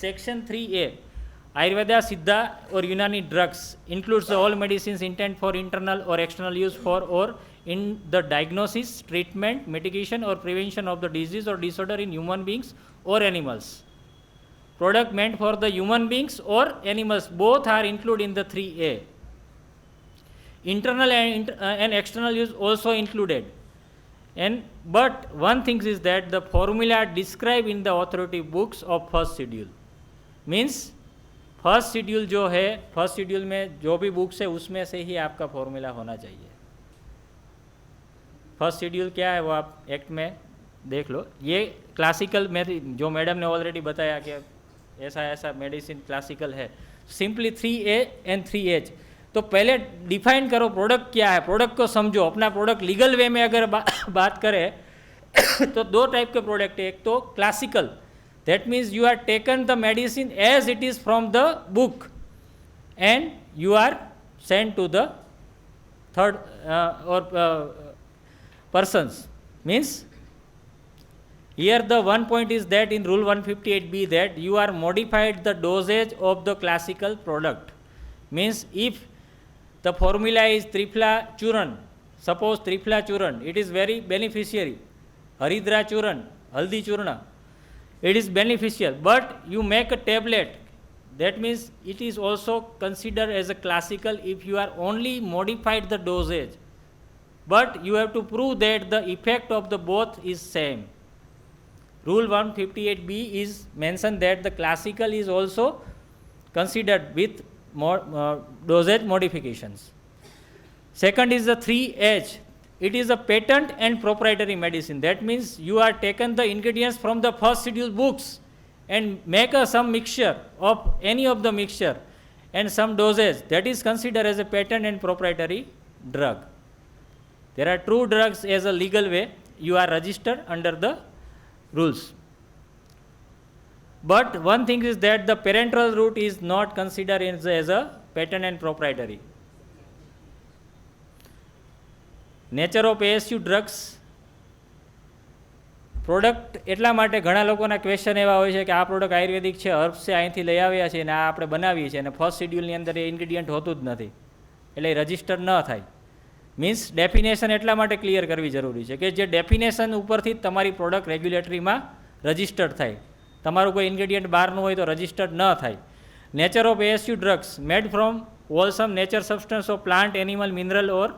Section 3A, Ayurveda, Siddha or Unani drugs includes all medicines intended for internal or external use for or in the diagnosis, treatment, mitigation or prevention of the disease or disorder in human beings or animals. Product meant for the human beings or animals, both are included in the 3A. Internal and external use also included. But one thing is that the formula described in the authoritative books of first schedule. Means first schedule जो है, first schedule में जो भी books है उसमें से ही आपका formula होना चाहिए. फर्स्ट शेड्यूल क्या है वो आप एक्ट में देख लो. ये क्लासिकल में जो मैडम ने ऑलरेडी बताया कि ऐसा ऐसा मेडिसिन क्लासिकल है. Simply 3A and 3H. तो पहले डिफाइन करो प्रोडक्ट क्या है, प्रोडक्ट को समझो. अपना प्रोडक्ट लीगल वे में अगर बात करें तो दो टाइप के प्रोडक्ट है. एक तो classical, that means you are taken the medicine as it is from the book and you are sent to the third persons. Means here the one point is that in rule 158B that you are modified the dosage of the classical product. Means if the formula is Triphala Churan, suppose Triphala Churan, it is very beneficiary. Haridra Churan, Haldi Churna, it is beneficial, but you make a tablet That means it is also considered as a classical if you are only modified the dosage, but you have to prove that the effect of the both is same. Rule 158B is mentioned that the classical is also considered with dosage modifications. Second is the 3H. It is a patent and proprietary medicine. That means you are taken the ingredients from the first schedule books and make some mixture of any of the mixture and some dosage. That is considered as a patent and proprietary drug. There are two drugs as a legal way. You are registered under the rules. But one thing is that the parenteral route is not considered as a patent and proprietary. Nature of ASU drugs product એટલા માટે ઘણા લોકોના question એવા હોય છે કે આ product આયુર્વેદિક છે, હર્બ્સ છે, અહીંથી લઈ આવ્યા છે અને આ આપણે બનાવીએ છીએ અને ફર્સ્ટ શેડ્યુલની અંદર એ ઇન્ગ્રીડિયન્ટ હોતું જ નથી, એટલે એ રજિસ્ટર ન થાય. મીન્સ ડેફિનેશન એટલા માટે ક્લિયર કરવી જરૂરી છે કે જે ડેફિનેશન ઉપરથી તમારી પ્રોડક્ટ રેગ્યુલેટરીમાં રજિસ્ટર્ડ થાય. તમારું કોઈ ઇન્ગ્રીડિયન્ટ બહારનું હોય તો રજિસ્ટર્ડ ન થાય. Nature of ASU drugs made from wholesome nature substance of plant, animal, mineral or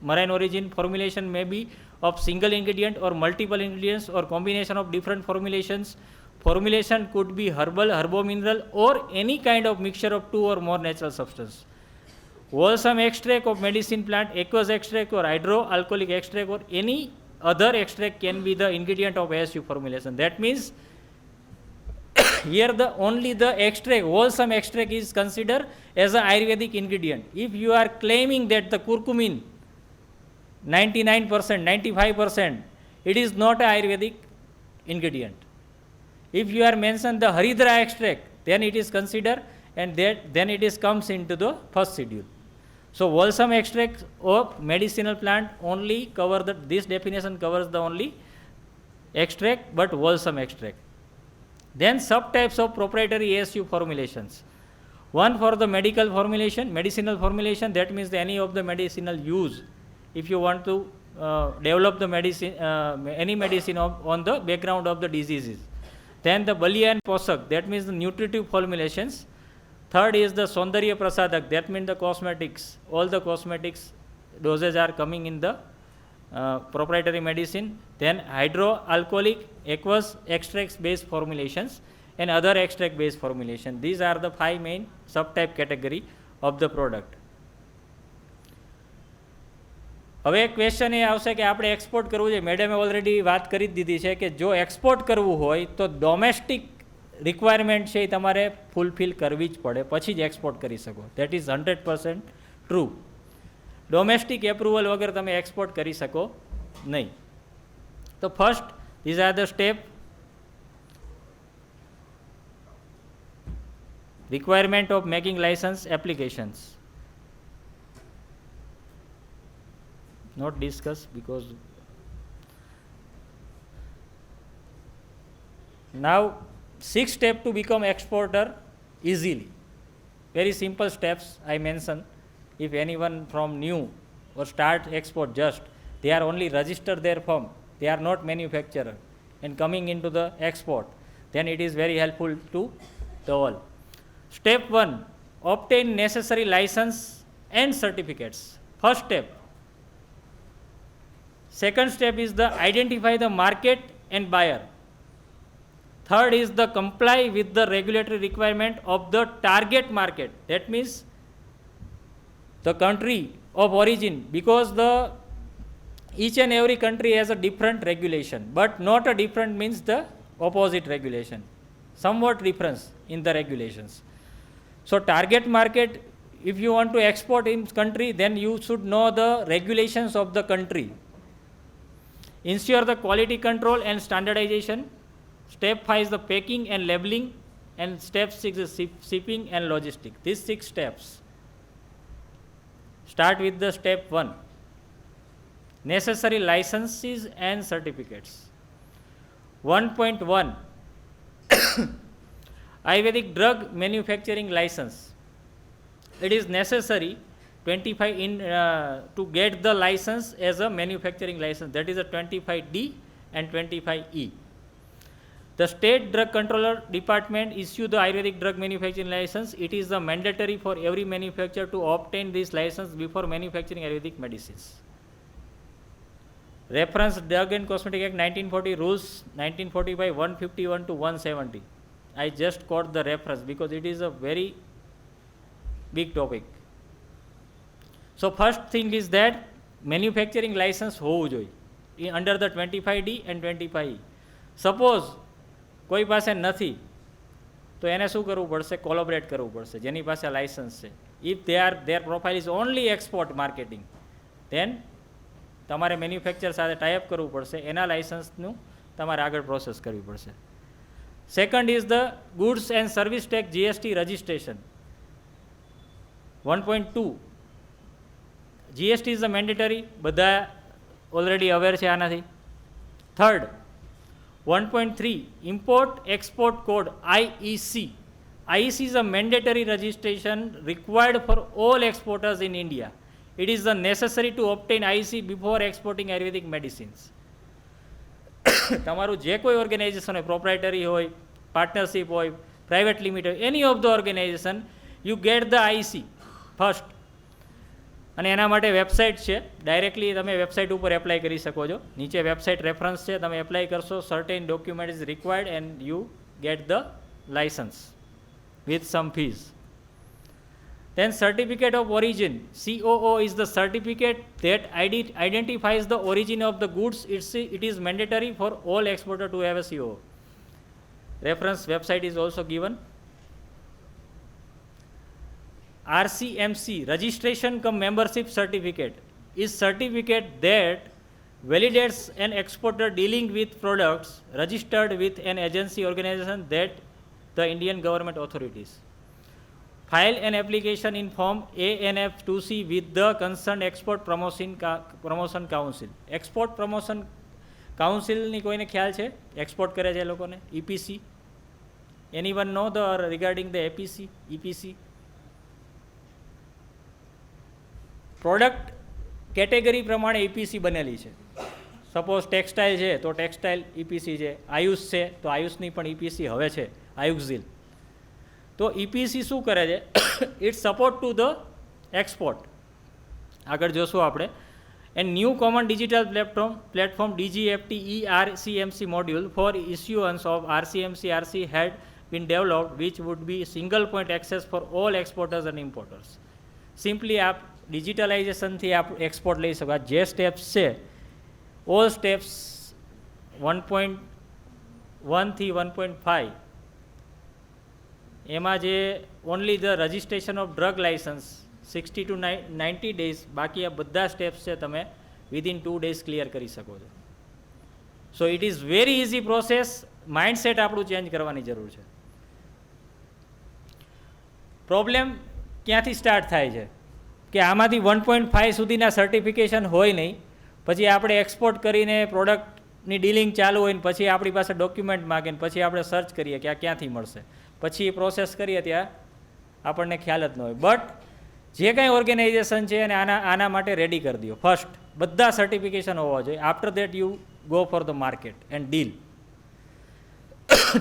marine origin. Formulation may be of single ingredient or multiple ingredients or combination of different formulations. Formulation could be herbal, herbo-mineral or any kind of mixture of two or more natural substances. Wholesome extract of medicine plant, aqueous extract or hydroalcoholic extract or any other extract can be the ingredient of ASU formulation. That means here the only the extract, wholesome extract is considered as an Ayurvedic ingredient. If you are claiming that the curcumin 99%, 95%, it is not an Ayurvedic ingredient. If you are mentioned the Haridra extract, then it is considered and then it is comes into the first schedule. So wholesome extract of medicinal plant only cover this definition covers the only extract but wholesome extract. Then subtypes of proprietary ASU formulations. One for the medical formulation, medicinal formulation, that means any of the medicinal use. If you want to develop the medicine, any medicine on the background of the diseases. Then the Balya and Posak, that means the nutritive formulations. Third is the Saundarya Prasadak, that means the cosmetics. All the cosmetics doses are coming in the proprietary medicine. Then hydroalcoholic, aqueous extracts based formulations and other extract based formulation. These are the 5 main subtype category of the product. હવે એક question એ આવશે કે આપણે export કરવું છે. મેડમે already વાત કરી જ દીધી છે કે જો એક્સપોર્ટ કરવું હોય તો ડોમેસ્ટિક રિક્વાયરમેન્ટ છે એ તમારે ફૂલફિલ કરવી જ પડે, પછી જ એક્સપોર્ટ કરી શકો. That is 100% true. Domestic approval વગર તમે એક્સપોર્ટ કરી શકો નહીં. તો first these are the step. Requirement of making licence applications. Not discuss because now 6 steps to become exporter easily. Very simple steps I mentioned. If anyone from new or start export just, they are only register their firm, they are not manufacturer and coming into the export, then it is very helpful to the all. Step 1, obtain necessary license and certificates. First step. Second step is the identify the market and buyer. Third is the comply with the regulatory requirement of the target market. That means the country of origin, because the each and every country has a different regulation, but not a different means the opposite regulation. Somewhat difference in the regulations. So target market, if you want to export in country, then you should know the regulations of the country. Ensure the quality control and standardization. Step 5 is the packing and labeling, and step 6 is shipping and logistics. These 6 steps. Start with the step 1. Necessary licenses and certificates. 1.1 Ayurvedic drug manufacturing license. It is necessary 25 to get the license as a manufacturing license. That is a 25D and 25E. The state drug controller department issue the Ayurvedic drug manufacturing license. It is mandatory for every manufacturer to obtain this license before manufacturing Ayurvedic medicines. Reference Drug and Cosmetic Act 1940 rules 1945 151 to 170. I just quote the reference because it is a very big topic. So first thing is that manufacturing license હોવું જોઈએ under the 25D and 25E. Suppose કોઈ પાસે નથી તો એને શું કરવું પડશે? કોલોબરેટ કરવું પડશે જેની પાસે લાઇસન્સ છે. If their profile is only export marketing, then તમારે મેન્યુફેક્ચર સાથે ટાઈઅપ કરવું પડશે, એના લાઇસન્સનું તમારે આગળ પ્રોસેસ કરવી પડશે. Second is the goods and service tax GST registration 1.2. GST is a mandatory, બધા ઓલરેડી અવેર છે આનાથી. Third 1.3 import export code IEC. IEC is a mandatory registration required for all exporters in India. It is necessary to obtain IEC before exporting Ayurvedic medicines. તમારું જે કોઈ organisation હોય, proprietary હોય, partnership હોય, private limited, any of the organisation, you get the IEC first. અને એના માટે website છે, ડાયરેક્ટલી તમે વેબસાઇટ ઉપર એપ્લાય કરી શકો છો. નીચે વેબસાઇટ રેફરન્સ છે, તમે એપ્લાય કરશો, certain document is required and you get the licence with some fees. Then certificate of origin, COO, is the certificate that identifies the origin of the goods. It is mandatory for all exporter to have a COO. Reference website is also given. RCMC, registration cum membership certificate, is certificate that validates an exporter dealing with products registered with an agency organization that the Indian government authorities. File an application in form ANF2C with the concerned Export Promotion Council. Export Promotion Council ની કોઈને ખ્યાલ છે? Export કરે છે લોકોને. EPC. Anyone know the regarding the APC, EPC? Product category પ્રમાણે EPC બનેલી છે. સપોઝ ટેક્સટાઇલ છે તો ટેક્સટાઇલ EPC છે, આયુષ છે તો આયુષની પણ EPC હવે છે, આયુક્ઝિલ. તો EPC શું કરે છે? It support to the export. આગળ જોશું આપણે. And new common digital platform DGFT ERCMC module for issuance of RCMC had been developed which would be single point access for all exporters and importers. Simply આપ ડિજિટલાઇઝેશનથી આપ export લઈ શકો. આ જે steps છે, ઓલ સ્ટેપ્સ 1.1 થી 1.5, એમાં જે only the registration of drug licence 60 to 90 days, બાકી આ બધા સ્ટેપ્સ છે તમે વિધિન 2 days ક્લિયર કરી શકો છો. So it is very easy process. Mindset આપણું ચેન્જ કરવાની જરૂર છે. પ્રોબ્લેમ ક્યાંથી સ્ટાર્ટ થાય છે કે આમાંથી 1.5 સુધીના સર્ટિફિકેશન હોય નહીં, પછી આપણે એક્સપોર્ટ કરીને પ્રોડક્ટની ડીલિંગ ચાલુ હોય ને પછી આપણી પાસે ડોક્યુમેન્ટ માગે ને પછી આપણે સર્ચ કરીએ કે આ ક્યાંથી મળશે, પછી એ પ્રોસેસ કરીએ ત્યાં આપણને ખ્યાલ જ ન હોય. બટ જે કાંઈ ઓર્ગેનાઇઝેશન છે અને આના માટે રેડી કરી દો. ફર્સ્ટ બધા સર્ટિફિકેશન હોવા જોઈએ. After that you go for the market and deal.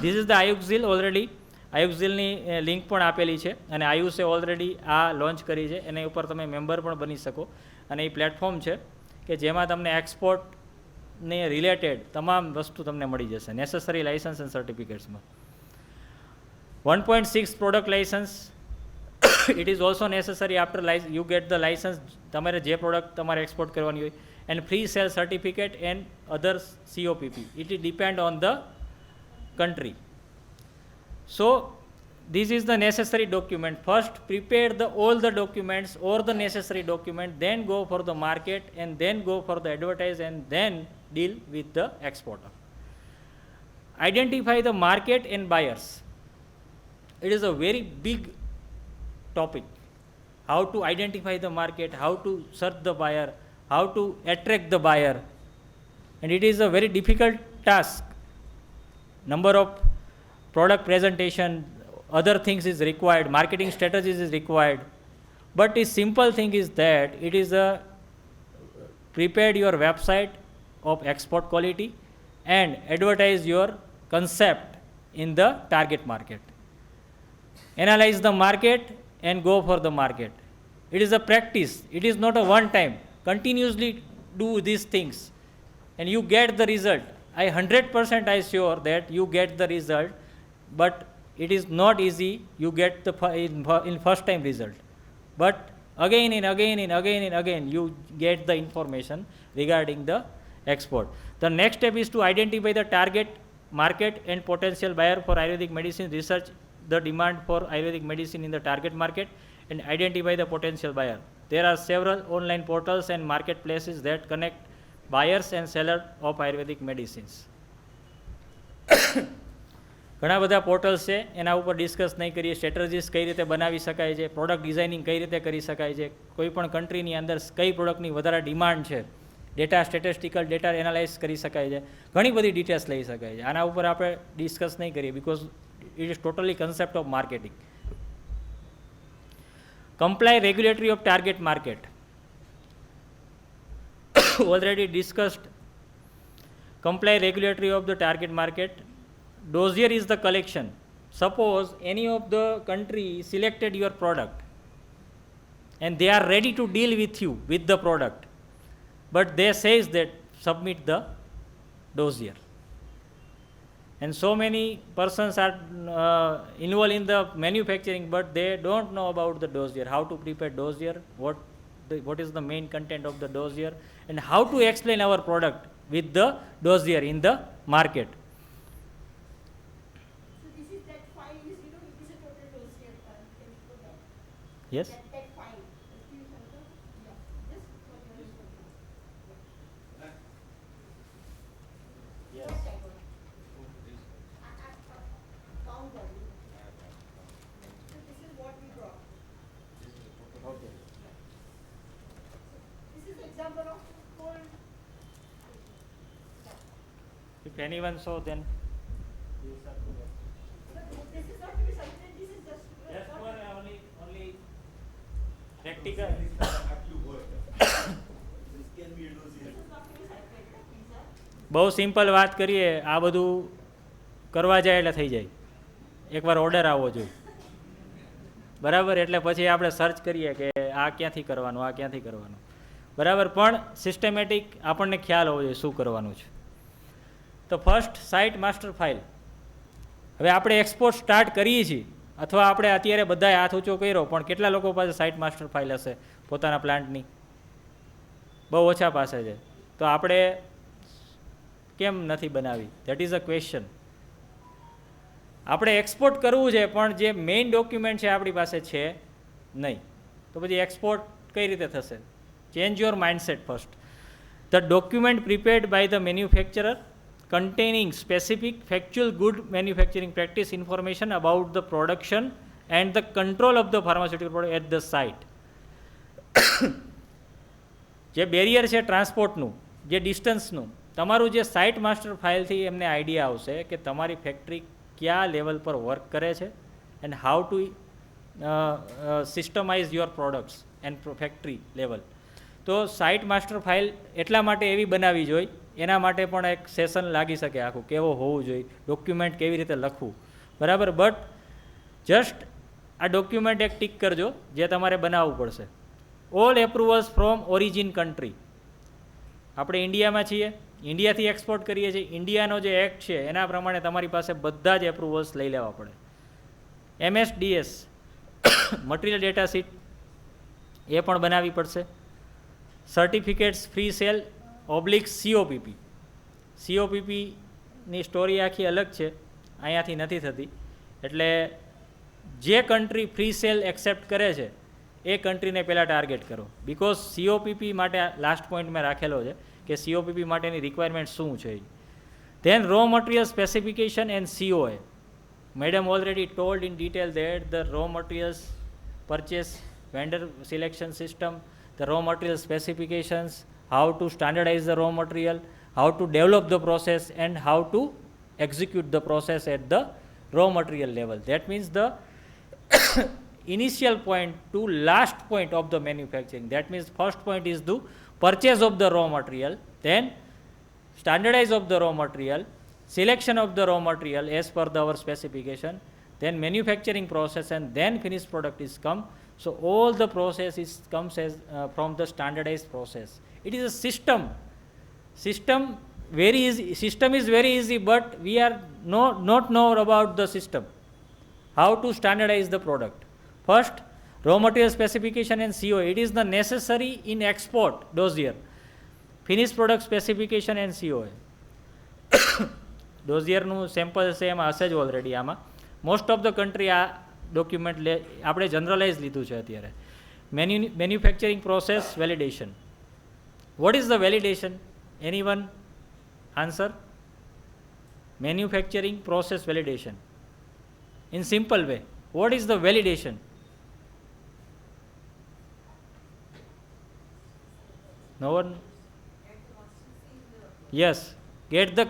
This is the Ayushexcil. Already આયુક્ઝિલની લિંક પણ આપેલી છે અને આયુષે ઓલરેડી આ લોન્ચ કરી છે. એના ઉપર તમે મેમ્બર પણ બની શકો અને એ પ્લેટફોર્મ છે કે જેમાં તમને એક્સપોર્ટને રિલેટેડ તમામ વસ્તુ તમને મળી જશે નેસેસરી લાઇસન્સ એન્ડ સર્ટિફિકેટ્સમાં. 1.6 product licence, it is also necessary after you get the licence. તમારે જે પ્રોડક્ટ તમારે એક્સપોર્ટ કરવાની હોય. And free sale certificate and other COPP. It is depend on the country. So this is the necessary document. First prepare all the documents or the necessary document, then go for the market and then go for the advertise and then deal with the exporter. Identify the market and buyers. It is a very big topic. How to identify the market, how to search the buyer, how to attract the buyer, and it is a very difficult task. Number of product presentation, other things is required, marketing strategies is required. But the simple thing is that it is a prepared your website of export quality and advertise your concept in the target market. Analyze the market and go for the market. It is a practice. It is not a one time. Continuously do these things and you get the result. I 100% I sure that you get the result, but it is not easy. You get the in first time result, but again and again and again and again you get the information regarding the export. The next step is to identify the target market and potential buyer for Ayurvedic medicine. Research the demand for Ayurvedic medicine in the target market and identify the potential buyer. There are several online portals and marketplaces that connect buyers and sellers of Ayurvedic medicines. ઘણા બધા portals છે, એના ઉપર discuss નહીં કરીએ. Strategies કઈ રીતે બનાવી શકાય છે, પ્રોડક્ટ ડિઝાઇનિંગ કઈ રીતે કરી શકાય છે, કોઈ પણ કન્ટ્રીની અંદર કઈ પ્રોડક્ટની વધારે ડિમાન્ડ છે, ડેટા સ્ટેટિસ્ટિકલ ડેટા એનાલાઇઝ કરી શકાય છે, ઘણી બધી ડિટેલ્સ લઈ શકાય છે. આના ઉપર આપણે ડિસ્કસ નહીં કરીએ because it is totally concept of marketing. Comply regulatory of target market. Already discussed. Comply regulatory of the target market. Dossier is the collection. Suppose any of the country selected your product and they are ready to deal with you with the product, but they says that submit the dossier. And so many persons are involved in the manufacturing, but they don't know about the dossier, how to prepare dossier, what is the main content of the dossier, and how to explain our product with the dossier in the market. So this is that file is, it is a total dossier. Can you put that? Yes? That file. Do you have the, yeah, this what you are showing. Yes. That type of- found that. So this is what we brought. Okay. This is example of whole. If anyone saw, then But this is not to be submitted, this is just. just for only practical. This is not to be submitted, these are. બહુ simple વાત કરીએ, આ બધું કરવા જાય એટલે થઈ જાય. એકવાર ઓર્ડર આવવો જોઈએ, બરાબર? એટલે પછી આપણે સર્ચ કરીએ કે આ ક્યાંથી કરવાનું, આ ક્યાંથી કરવાનું, બરાબર? પણ સિસ્ટમેટિક આપણને ખ્યાલ હોવો જોઈએ શું કરવાનું છે. તો ફર્સ્ટ સાઇટ માસ્ટર ફાઇલ. હવે આપણે એક્સપોર્ટ સ્ટાર્ટ કરીએ છીએ અથવા આપણે અત્યારે બધાએ હાથ ઊંચો કર્યો, પણ કેટલા લોકો પાસે સાઇટ માસ્ટર ફાઇલ હશે પોતાના પ્લાન્ટની? બહુ ઓછા પાસે છે. તો આપણે કેમ નથી બનાવી? That is a question. આપણે એક્સપોર્ટ કરવું છે પણ જે મેઇન ડોક્યુમેન્ટ છે આપણી પાસે છે નહીં, તો પછી એક્સપોર્ટ કઈ રીતે થશે? Change your mindset first. The document prepared by the manufacturer containing specific factual good manufacturing practice information about the production and the control of the pharmaceutical product at the site. જે barrier છે ટ્રાન્સપોર્ટનું, જે ડિસ્ટન્સનું, તમારું જે site master ફાઇલથી એમને idea આવશે કે તમારી factory કયા લેવલ પર વર્ક કરે છે and how to systematise your products and factory level. તો સાઇટ માસ્ટર ફાઇલ એટલા માટે એવી બનાવવી જોઈએ, એના માટે પણ એક સેશન લાગી શકે આખું, કેવો હોવું જોઈએ, ડોક્યુમેન્ટ કેવી રીતે લખવું, બરાબર? બટ જસ્ટ આ ડોક્યુમેન્ટ એક ટીક કરજો જે તમારે બનાવવું પડશે. All approvals from origin country. આપણે ઇન્ડિયામાં છીએ, ઇન્ડિયાથી એક્સપોર્ટ કરીએ છીએ, ઇન્ડિયાનો જે એક્ટ છે એના પ્રમાણે તમારી પાસે બધા જ એપ્રુવલ્સ લઈ લેવા પડે. MSDS મટીરિયલ ડેટા શીટ એ પણ બનાવવી પડશે. Certificates free sale /COPP. COPPની સ્ટોરી આખી અલગ છે, અહીંયાથી નથી થતી. એટલે જે કન્ટ્રી ફ્રી સેલ એક્સેપ્ટ કરે છે એ કન્ટ્રીને પહેલાં ટાર્ગેટ કરો. બિકોઝ COPP માટે લાસ્ટ પોઈન્ટ મેં રાખેલો છે કે COPP માટેની રિક્વાયરમેન્ટ શું છે. Then raw material specification and COA. Madam already told in detail that the raw materials purchase, vendor selection system, the raw material specifications, how to standardize the raw material, how to develop the process and how to execute the process at the raw material level. That means the initial point to last point of the manufacturing. That means first point is the purchase of the raw material, then standardize of the raw material, selection of the raw material as per our specification, then manufacturing process, and then finished product is come. So all the process is comes as from the standardized process. It is a system. System very easy. System is very easy, but we are not know about the system. How to standardize the product? First, raw material specification and CO. It is the necessary in export dossier. Finished product specification and COA. ડોઝિયરનું sample છે એમાં હશે જ already આમાં. Most of the country આ document આપણે generalise લીધું છે અત્યારે. Manufacturing process validation. What is the validation? Any one answer? Manufacturing process validation. In simple way, what is the validation? No one? Yes, get the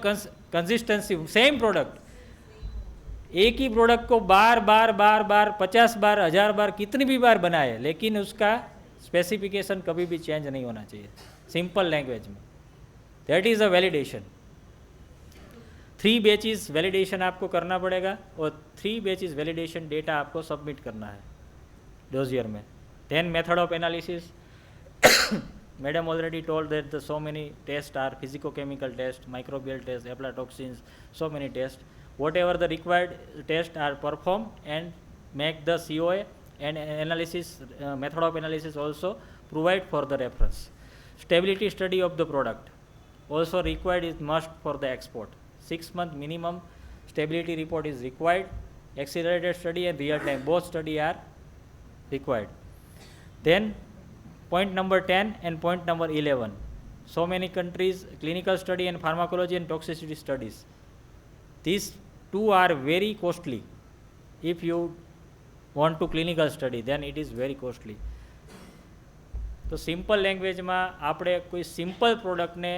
consistency, same product. एक ही product को बार 50 बार 1000 बार कितनी भी बार बनाए, लेकिन उसका स्पेसिफिकेशन कभी भी चेंज नहीं होना चाहिए. सिंपल लैंग्वेज में that is a validation. 3 batches validation आपको करना पड़ेगा और 3 बैचेस वैलिडेशन डेटा आपको सबमिट करना है डोजियर में. Then method of analysis. Madam already told that the so many tests are physicochemical test, microbial test, aflatoxins, so many tests. Whatever the required tests are performed and make the COA and analysis, method of analysis also provide for the reference. Stability study of the product also required is must for the export. 6 month minimum stability report is required. Accelerated study and real time, both study are required. Then point number 10 and point number 11. So many countries, clinical study and pharmacology and toxicity studies. These two are very costly. If you want to clinical study, then it is very costly. તો simple લેંગ્વેજમાં આપણે કોઈ simple પ્રોડક્ટને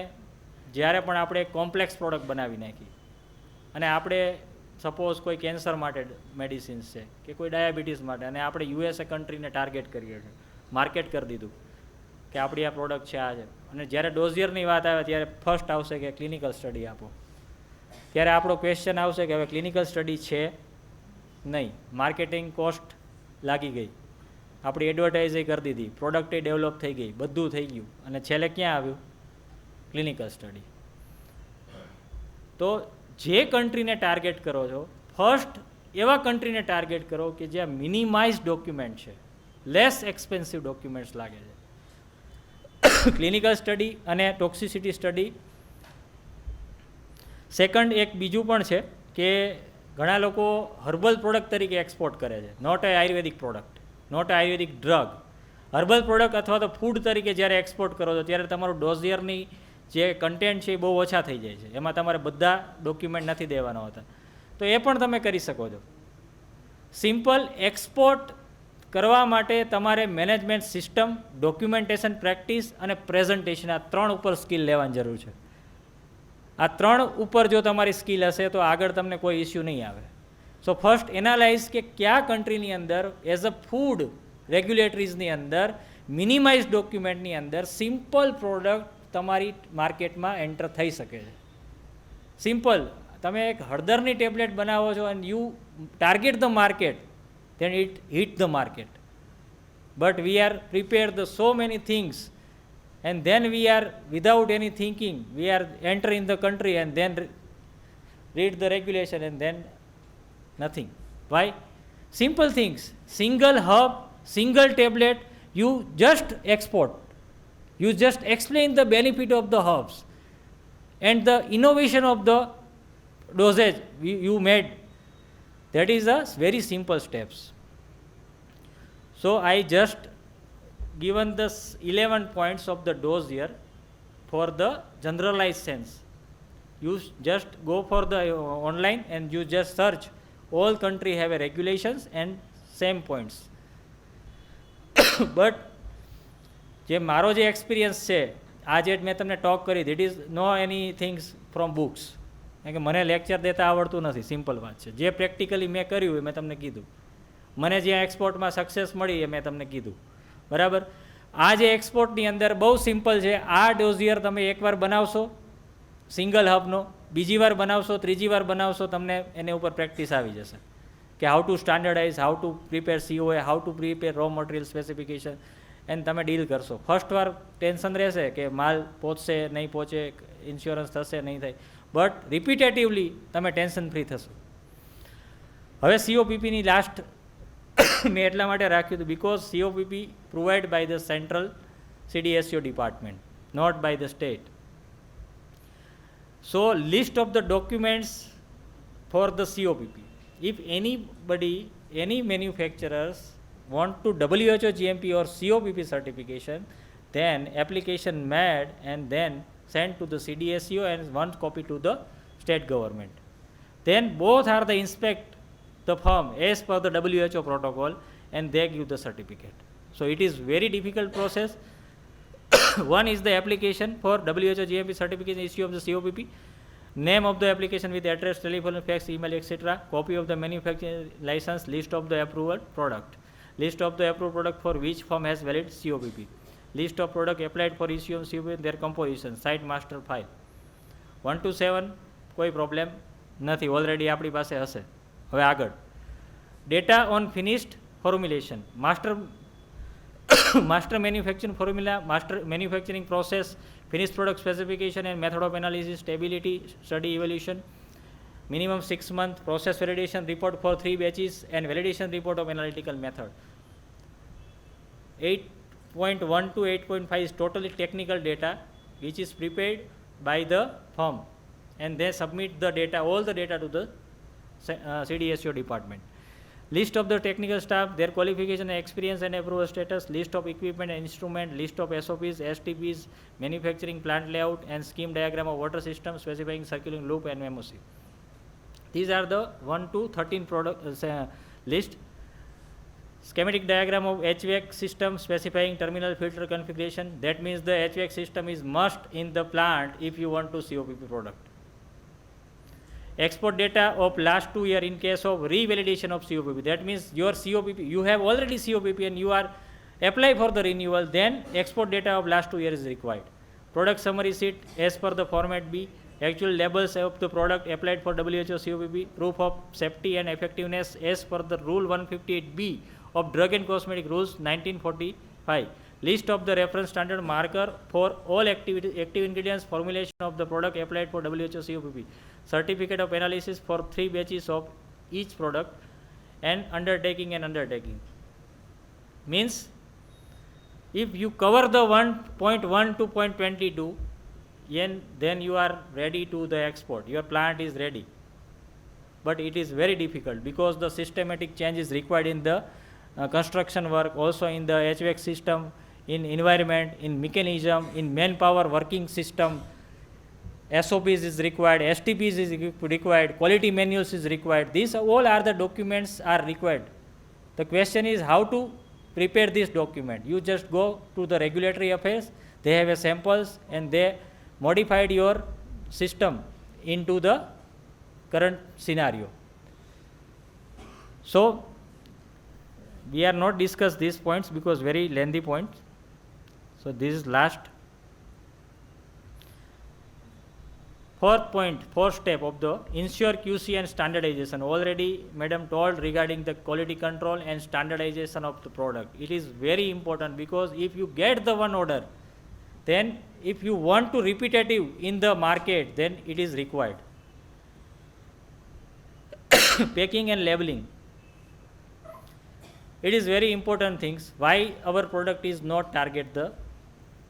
જ્યારે પણ આપણે complex product બનાવી નાખી અને આપણે સપોઝ કોઈ કેન્સર માટે મેડિસિન્સ છે કે કોઈ ડાયાબિટીસ માટે અને આપણે યુએસએ કન્ટ્રીને ટાર્ગેટ કરીએ છીએ, માર્કેટ કરી દીધું કે આપણી આ પ્રોડક્ટ છે આ છે, અને જ્યારે ડોઝિયરની વાત આવે ત્યારે ફર્સ્ટ આવશે કે ક્લિનિકલ સ્ટડી આપો. ત્યારે આપણો ક્વેશ્ચન આવશે કે હવે ક્લિનિકલ સ્ટડી છે નહીં, માર્કેટિંગ કોસ્ટ લાગી ગઈ, આપણી એડવર્ટાઇઝે કરી દીધી, પ્રોડક્ટે ડેવલપ થઈ ગઈ, બધું થઈ ગયું, અને છેલ્લે ક્યાં આવ્યું? Clinical study. તો જે કન્ટ્રીને ટાર્ગેટ કરો છો, ફર્સ્ટ એવા કન્ટ્રીને ટાર્ગેટ કરો કે જ્યાં મિનિમાઇઝ ડોક્યુમેન્ટ છે, લેસ એક્સપેન્સિવ ડોક્યુમેન્ટ્સ લાગે છે. ક્લિનિકલ સ્ટડી અને ટોક્સિસિટી સ્ટડી. સેકન્ડ એક બીજું પણ છે કે ઘણા લોકો હર્બલ પ્રોડક્ટ તરીકે એક્સપોર્ટ કરે છે, not a Ayurvedic product, not a Ayurvedic drug. Herbal product અથવા તો ફૂડ તરીકે જ્યારે એક્સપોર્ટ કરો છો ત્યારે તમારું ડોઝિયરની જે કન્ટેન્ટ છે એ બહુ ઓછા થઈ જાય છે, એમાં તમારે બધા ડોક્યુમેન્ટ નથી દેવાના હોતા. તો એ પણ તમે કરી શકો છો. સિમ્પલ એક્સપોર્ટ કરવા માટે તમારે મેનેજમેન્ટ સિસ્ટમ, ડોક્યુમેન્ટેશન પ્રેક્ટિસ અને પ્રેઝન્ટેશન, આ 3 ઉપર સ્કિલ લેવાની જરૂર છે. આ 3 ઉપર જો તમારી સ્કિલ હશે તો આગળ તમને કોઈ ઇસ્યુ નહીં આવે. સો ફર્સ્ટ એનાલાઇઝ કે કયા કન્ટ્રીની અંદર એઝ અ ફૂડ રેગ્યુલેટરીઝની અંદર મિનિમાઇઝ ડોક્યુમેન્ટની અંદર સિમ્પલ પ્રોડક્ટ તમારી માર્કેટમાં એન્ટર થઈ શકે છે. સિમ્પલ. તમે એક હળદરની ટેબ્લેટ બનાવો છો and you target the market, then it hit the market. But we are prepared the so many things, and then we are without any thinking, we are entering the country and then read the regulation and then nothing. Why? Simple things. Single herb, single tablet, you just export. You just explain the benefit of the herbs and the innovation of the dosage you made. That is a very simple steps. So I just given the 11 points of the dossier for the generalized sense. You just go for the online and you just search. All country have a regulations and same points. But જે મારો જે experience છે, આ જે મેં તમને talk કરી, it is no any things from books. કારણ કે મને લેક્ચર દેતા આવડતું નથી, સિમ્પલ વાત છે. જે પ્રેક્ટિકલી મેં કર્યું એ મેં તમને કીધું. મને જ્યાં એક્સપોર્ટમાં સક્સેસ મળી એ મેં તમને કીધું, બરાબર. આ જે એક્સપોર્ટની અંદર બહુ સિમ્પલ છે. આ ડોઝિયર તમે એકવાર બનાવશો, સિંગલ હબનો, બીજી વાર બનાવશો, ત્રીજી વાર બનાવશો, તમને એની ઉપર પ્રેક્ટિસ આવી જશે કે how to standardise, how to prepare COA, how to prepare raw material specification, and તમે ડીલ કરશો. ફર્સ્ટ વાર ટેન્શન રહેશે કે માલ પહોંચશે નહીં પહોંચે, ઇન્સ્યોરન્સ થશે નહીં થાય, બટ રિપીટેટિવલી તમે ટેન્શન ફ્રી થશો. હવે COPPની લાસ્ટ મેં એટલા માટે રાખ્યું હતું because COPP provide by the central CDSO department, not by the state. So list of the documents for the COPP. If anybody, any manufacturers want to WHO GMP or COPP certification, then application made and then sent to the CDSO and one copy to the state government. Then both are the inspect the firm as per the WHO protocol and they give the certificate. So it is very difficult process. One is the application for WHO GMP certification issue of the COPP, name of the application with address, telephone, fax, email, etc., copy of the manufacturing license, list of the approved product, list of the approved product for which firm has valid COPP, list of product applied for issue of COPP, their composition, site master file. 1 to 7 કોઈ problem નથી, already આપણી પાસે હશે. હવે આગળ data on finished formulation, master manufacturing formula, master manufacturing process, finished product specification and method of analysis, stability study evaluation, minimum 6 month process validation report for 3 batches and validation report of analytical method. 8.1 to 8.5 is totally technical data which is prepared by the firm and they submit the data, all the data to the CDSO department. List of the technical staff, their qualification and experience and approval status, list of equipment and instrument, list of SOPs, STPs, manufacturing plant layout and scheme diagram of water system specifying circulating loop and MOC. These are the 1 to 13 product list. Schematic diagram of HVAC system specifying terminal filter configuration. That means the HVAC system is must in the plant if you want to COPP product. Export data of last 2 years in case of revalidation of COPP. That means your COPP, you have already COPP and you are apply for the renewal, then export data of last 2 years is required. Product summary sheet as per the format B, actual labels of the product applied for WHO COPP, proof of safety and effectiveness as per the rule 158B of drug and cosmetic rules 1945. List of the reference standard marker for all active ingredients formulation of the product applied for WHO COPP. Certificate of analysis for 3 batches of each product and undertaking. Means if you cover the 1.1 to 0.22, then you are ready to the export. Your plant is ready. But it is very difficult because the systematic change is required in the construction work, also in the HVAC system, in environment, in mechanism, in manpower working system. SOPs is required, STPs is required, quality manuals is required. These all are the documents are required. The question is how to prepare this document. You just go to the regulatory affairs, they have a samples and they modified your system into the current scenario. So we are not discuss these points because very lengthy points. So this is last. Fourth point, fourth step of the ensure QC and standardization. Already madam told regarding the quality control and standardization of the product. It is very important because if you get the one order, then if you want to repetitive in the market, then it is required. Packing and labeling. It is very important things. Why our product is not target the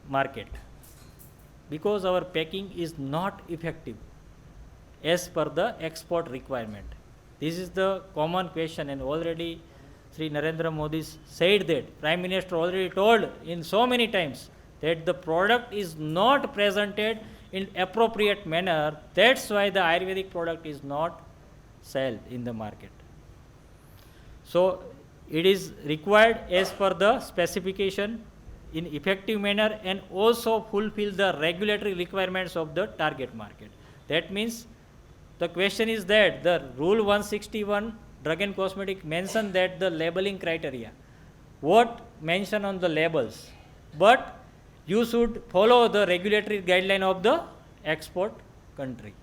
market? Because our packing is not effective as per the export requirement. This is the common question and already Sri Narendra Modi said that, Prime Minister already told in so many times that the product is not presented in appropriate manner. That's why the Ayurvedic product is not sold in the market. So it is required as per the specification in effective manner and also fulfill the regulatory requirements of the target market. That means the question is that the rule 161 drug and cosmetic mention that the labeling criteria, what mention on the labels, but you should follow the regulatory guideline of the export country.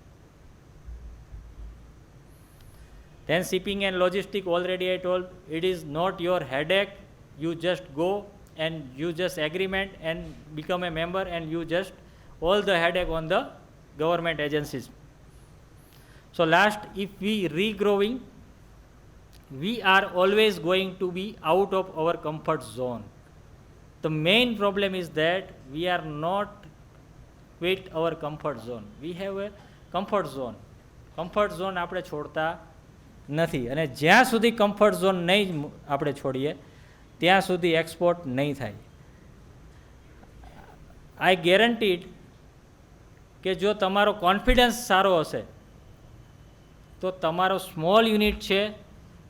Then shipping and logistic, already I told, it is not your headache. You just go and you just agreement and become a member, and you just all the headache on the government agencies. So last, if we regrowing, we are always going to be out of our comfort zone. The main problem is that we are not with our comfort zone. We have a comfort zone. Comfort zone આપણે છોડતા નથી, અને જ્યાં સુધી comfort zone નહીં આપણે છોડીએ ત્યાં સુધી એક્સપોર્ટ નહીં થાય. આઈ ગેરંટીડ કે જો તમારો કોન્ફિડન્સ સારો હશે તો તમારો સ્મોલ યુનિટ છે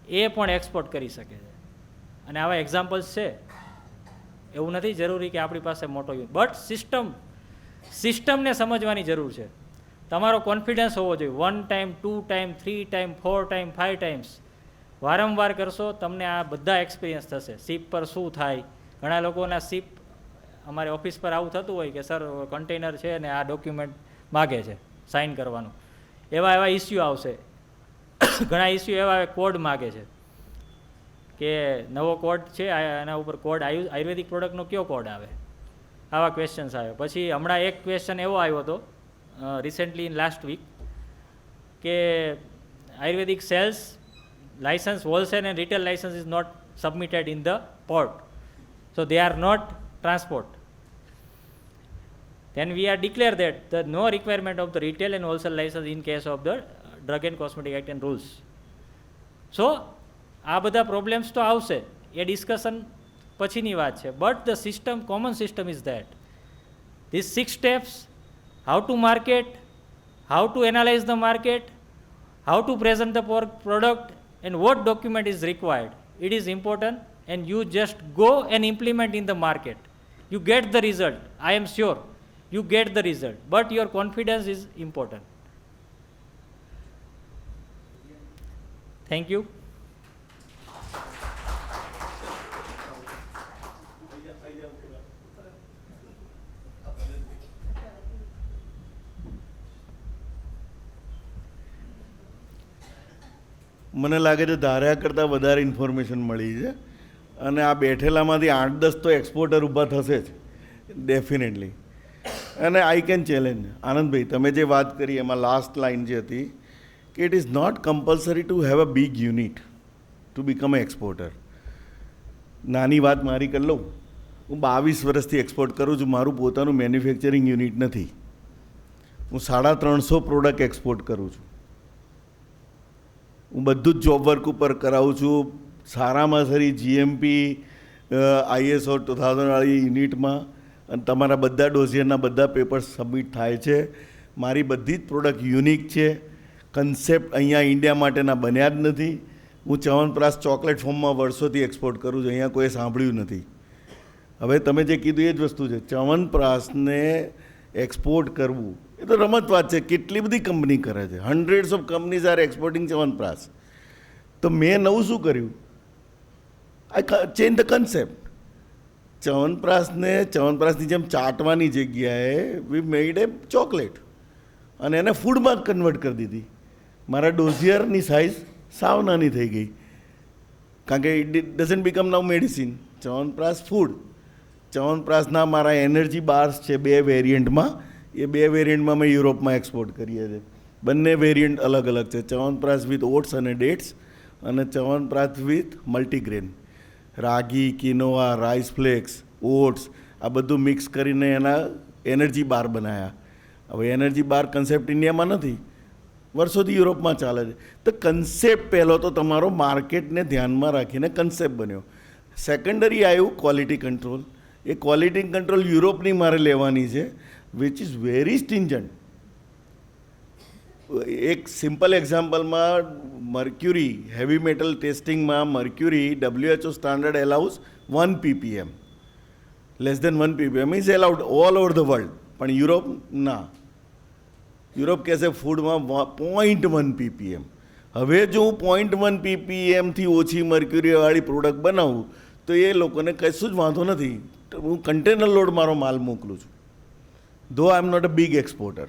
એ પણ એક્સપોર્ટ કરી શકે છે. અને આવા એક્ઝામ્પલ્સ છે. એવું નથી જરૂરી કે આપણી પાસે મોટો યુનિટ, બટ સિસ્ટમને સમજવાની જરૂર છે. તમારો કોન્ફિડન્સ હોવો જોઈએ. 1 time, 2 time, 3 time, 4 time, 5 times વારંવાર કરશો, તમને આ બધા એક્સપિરિયન્સ થશે. શિપ પર શું થાય, ઘણા લોકોના શિપ અમારે ઓફિસ પર આવું થતું હોય કે સર કન્ટેનર છે અને આ ડોક્યુમેન્ટ માગે છે સાઇન કરવાનું, એવા ઇસ્યુ આવશે. ઘણા ઇસ્યુ એવા કોડ માગે છે કે નવો કોડ છે, એના ઉપર કોડ આયુર્વેદિક પ્રોડક્ટનો કયો કોડ આવે, આવા ક્વેશ્ચન્સ આવે. પછી હમણાં એક ક્વેશ્ચન એવો આવ્યો હતો recently in last week કે Ayurvedic sales license, wholesale and retail license is not submitted in the port, so they are not transport. Then we are declare that the no requirement of the retail and wholesale license in case of the Drug and Cosmetic Act and rules. So આ બધા problems તો આવશે, એ discussion પછીની વાત છે. But the system, common system is that these 6 steps: how to market, how to analyze the market, how to present the product, and what document is required. It is important, and you just go and implement in the market. You get the result. I am sure you get the result, but your confidence is important. Thank you. મને લાગે છે ધાર્યા કરતાં વધારે information મળી છે, અને આ બેઠેલામાંથી 8-10 તો એક્સપોર્ટર ઊભા થશે જ ડેફિનેટલી. અને આઈ કેન ચેલેન્જ આનંદભાઈ, તમે જે વાત કરી એમાં લાસ્ટ લાઇન જે હતી કે it is not compulsory to have a big unit to become a exporter. નાની વાત મારી કરી લઉં, હું 22 વર્ષથી એક્સપોર્ટ કરું છું. મારું પોતાનું મેન્યુફેક્ચરિંગ યુનિટ નથી. હું 350 પ્રોડક્ટ એક્સપોર્ટ કરું છું. હું બધું જ જોબ વર્ક ઉપર કરાવું છું. સારામાં સારી GMP ISO 2000 વાળી યુનિટમાં, અને તમારા બધા ડોઝિયરના બધા પેપર્સ સબમિટ થાય છે. મારી બધી જ પ્રોડક્ટ યુનિક છે. કન્સેપ્ટ અહીંયા ઇન્ડિયા માટેના બન્યા જ નથી. હું ચ્યવનપ્રાશ ચોકલેટ ફોર્મમાં વર્ષોથી એક્સપોર્ટ કરું છું, અહીંયા કોઈ સાંભળ્યું નથી. હવે તમે જે કીધું એ જ વસ્તુ છે. ચ્યવનપ્રાશને એક્સપોર્ટ કરવું એ તો રમત વાત છે. કેટલી બધી કંપની કરે છે. Hundreds of companies are exporting chyawanprash. તો મેં નવું શું કર્યું? I change the concept. ચ્યવનપ્રાશની જેમ ચાટવાની જગ્યાએ વી મેડ એ ચોકલેટ, અને એને ફૂડમાં કન્વર્ટ કરી દીધી. મારા ડોઝિયરની સાઇઝ સાવ નાની થઈ ગઈ, કારણ કે it doesn't become now medicine. Chyawanprash food. ચ્યવનપ્રાશના મારા એનર્જી બાર્સ છે 2 વેરિયન્ટમાં. એ 2 વેરિયન્ટમાં મેં યુરોપમાં એક્સપોર્ટ કરીએ છીએ. બંને વેરિયન્ટ અલગ અલગ છે. ચ્યવનપ્રાશ વિથ ઓટ્સ અને ડેટ્સ, અને Chyawanprash with multigrain. Ragi, quinoa, rice flakes, oats, આ બધું મિક્સ કરીને એના એનર્જી બાર બનાવ્યા. હવે એનર્જી બાર કન્સેપ્ટ ઇન્ડિયામાં નથી, વર્ષોથી યુરોપમાં ચાલે છે. તો કન્સેપ્ટ પહેલો તો તમારો માર્કેટને ધ્યાનમાં રાખીને કન્સેપ્ટ બન્યો. સેકન્ડરી આવ્યું ક્વોલિટી કંટ્રોલ. એ ક્વોલિટી કંટ્રોલ યુરોપની મારે લેવાની છે, વિચ ઇઝ વેરી સ્ટિન્જન્ટ. એક સિમ્પલ એક્ઝામ્પલમાં મર્ક્યુરી, હેવી મેટલ ટેસ્ટિંગમાં mercury WHO standard allows 1 ppm. Less than 1 ppm is allowed all over the world. પણ યુરોપ ના. યુરોપ કહેશે ફૂડમાં 0.1 ppm. હવે જો હું 0.1 ppm થી ઓછી મર્ક્યુરીવાળી પ્રોડક્ટ બનાવું તો એ લોકોને કશું જ વાંધો નથી. હું કન્ટેનર લોડ મારો માલ મોકલું છું, though I am not a big exporter.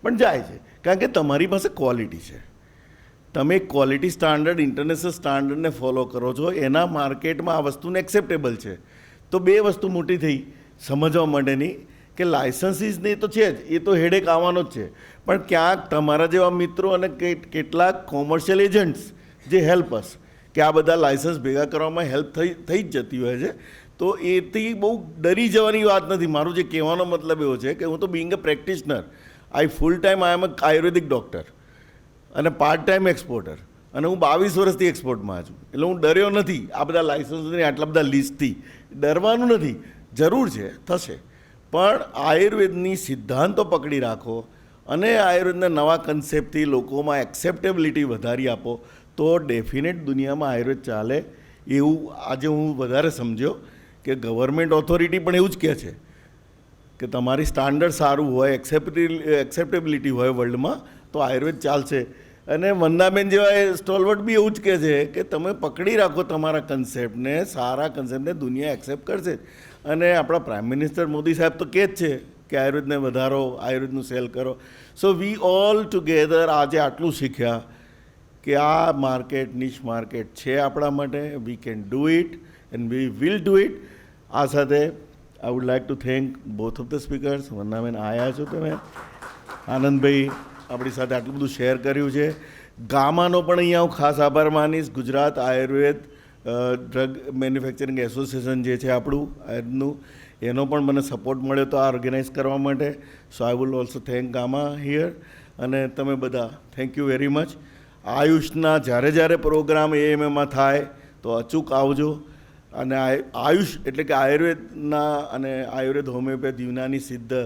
પણ જાય છે કારણ કે તમારી પાસે ક્વોલિટી છે. તમે ક્વોલિટી સ્ટાન્ડર્ડ ઇન્ટરનેશનલ સ્ટાન્ડર્ડને ફોલો કરો છો, એના માર્કેટમાં આ વસ્તુને એક્સેપ્ટેબલ છે. તો બે વસ્તુ મોટી થઈ સમજવા માટેની કે લાઇસન્સીસની તો છે જ, એ તો હેડેક આવવાનો જ છે, પણ ક્યાંક તમારા જેવા મિત્રો અને કેટલાક કોમર્શિયલ એજન્ટ્સ જે હેલ્પ અસ કે આ બધા લાઇસન્સ ભેગા કરવામાં હેલ્પ થઈ જ જતી હોય છે. તો એથી બહુ ડરી જવાની વાત નથી. મારું જે કહેવાનો મતલબ એવો છે કે હું તો being a practitioner, full time I am a Ayurvedic doctor અને પાર્ટ ટાઈમ એક્સપોર્ટર, અને હું 22 વર્ષથી એક્સપોર્ટમાં છું. એટલે હું ડર્યો નથી આ બધા લાઇસન્સની આટલા બધા લિસ્ટથી. ડરવાનું નથી, જરૂર છે, થશે, પણ આયુર્વેદની સિદ્ધાંતો પકડી રાખો અને આયુર્વેદના નવા કન્સેપ્ટથી લોકોમાં એક્સેપ્ટેબિલિટી વધારી આપો તો ડેફિનેટ દુનિયામાં આયુર્વેદ ચાલે. એવું આજે હું વધારે સમજ્યો કે ગવર્મેન્ટ ઓથોરિટી પણ એવું જ કહે છે કે તમારી સ્ટાન્ડર્ડ સારું હોય, એક્સેપ્ટેબિલિટી હોય વર્લ્ડમાં તો આયુર્વેદ ચાલશે. અને વંદાબેન જેવા સ્ટોલવર્ટ બી એવું જ કહે છે કે તમે પકડી રાખો તમારા કન્સેપ્ટને, સારા કન્સેપ્ટને દુનિયા એક્સેપ્ટ કરશે. અને આપણા પ્રાઇમ મિનિસ્ટર મોદી સાહેબ તો કહે જ છે કે આયુર્વેદને વધારો, આયુર્વેદનું સેલ કરો. સો વી ઓલ ટુગેધર આજે આટલું શીખ્યા કે આ માર્કેટ નિશ માર્કેટ છે આપણા માટે. We can do it and we will do it. આ સાથે I would like to thank both of the speakers. Vandaben આવ્યા છો તમે, આનંદભાઈ આપણી સાથે આટલું બધું શેર કર્યું છે. ગામાનો પણ અહીંયા હું ખાસ આભાર માનીશ. Gujarat Ayurveda drug manufacturing association જે છે આપણું આયુર્વેદનું, એનો પણ મને સપોર્ટ મળ્યો તો આ ઓર્ગેનાઇઝ કરવા માટે. So I will also thank Gama here. અને તમે બધા થેન્ક યુ વેરી મચ. આયુષના જ્યારે પ્રોગ્રામ એએમએમાં થાય તો અચૂક આવજો. અને આયુષ એટલે કે આયુર્વેદના અને આયુર્વેદ, હોમિયોપેથ, યુનાની, સિદ્ધ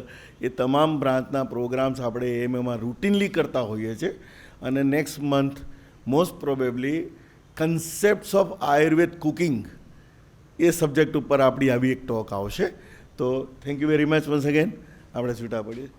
એ તમામ બ્રાન્ચના પ્રોગ્રામ્સ આપણે એએમએમાં રૂટીનલી કરતા હોઈએ છીએ. અને next month most probably concepts of Ayurveda cooking A subject ઉપર આપણી આવી એક ટોક આવશે. તો thank you very much once again. આપણે છૂટા પડીએ.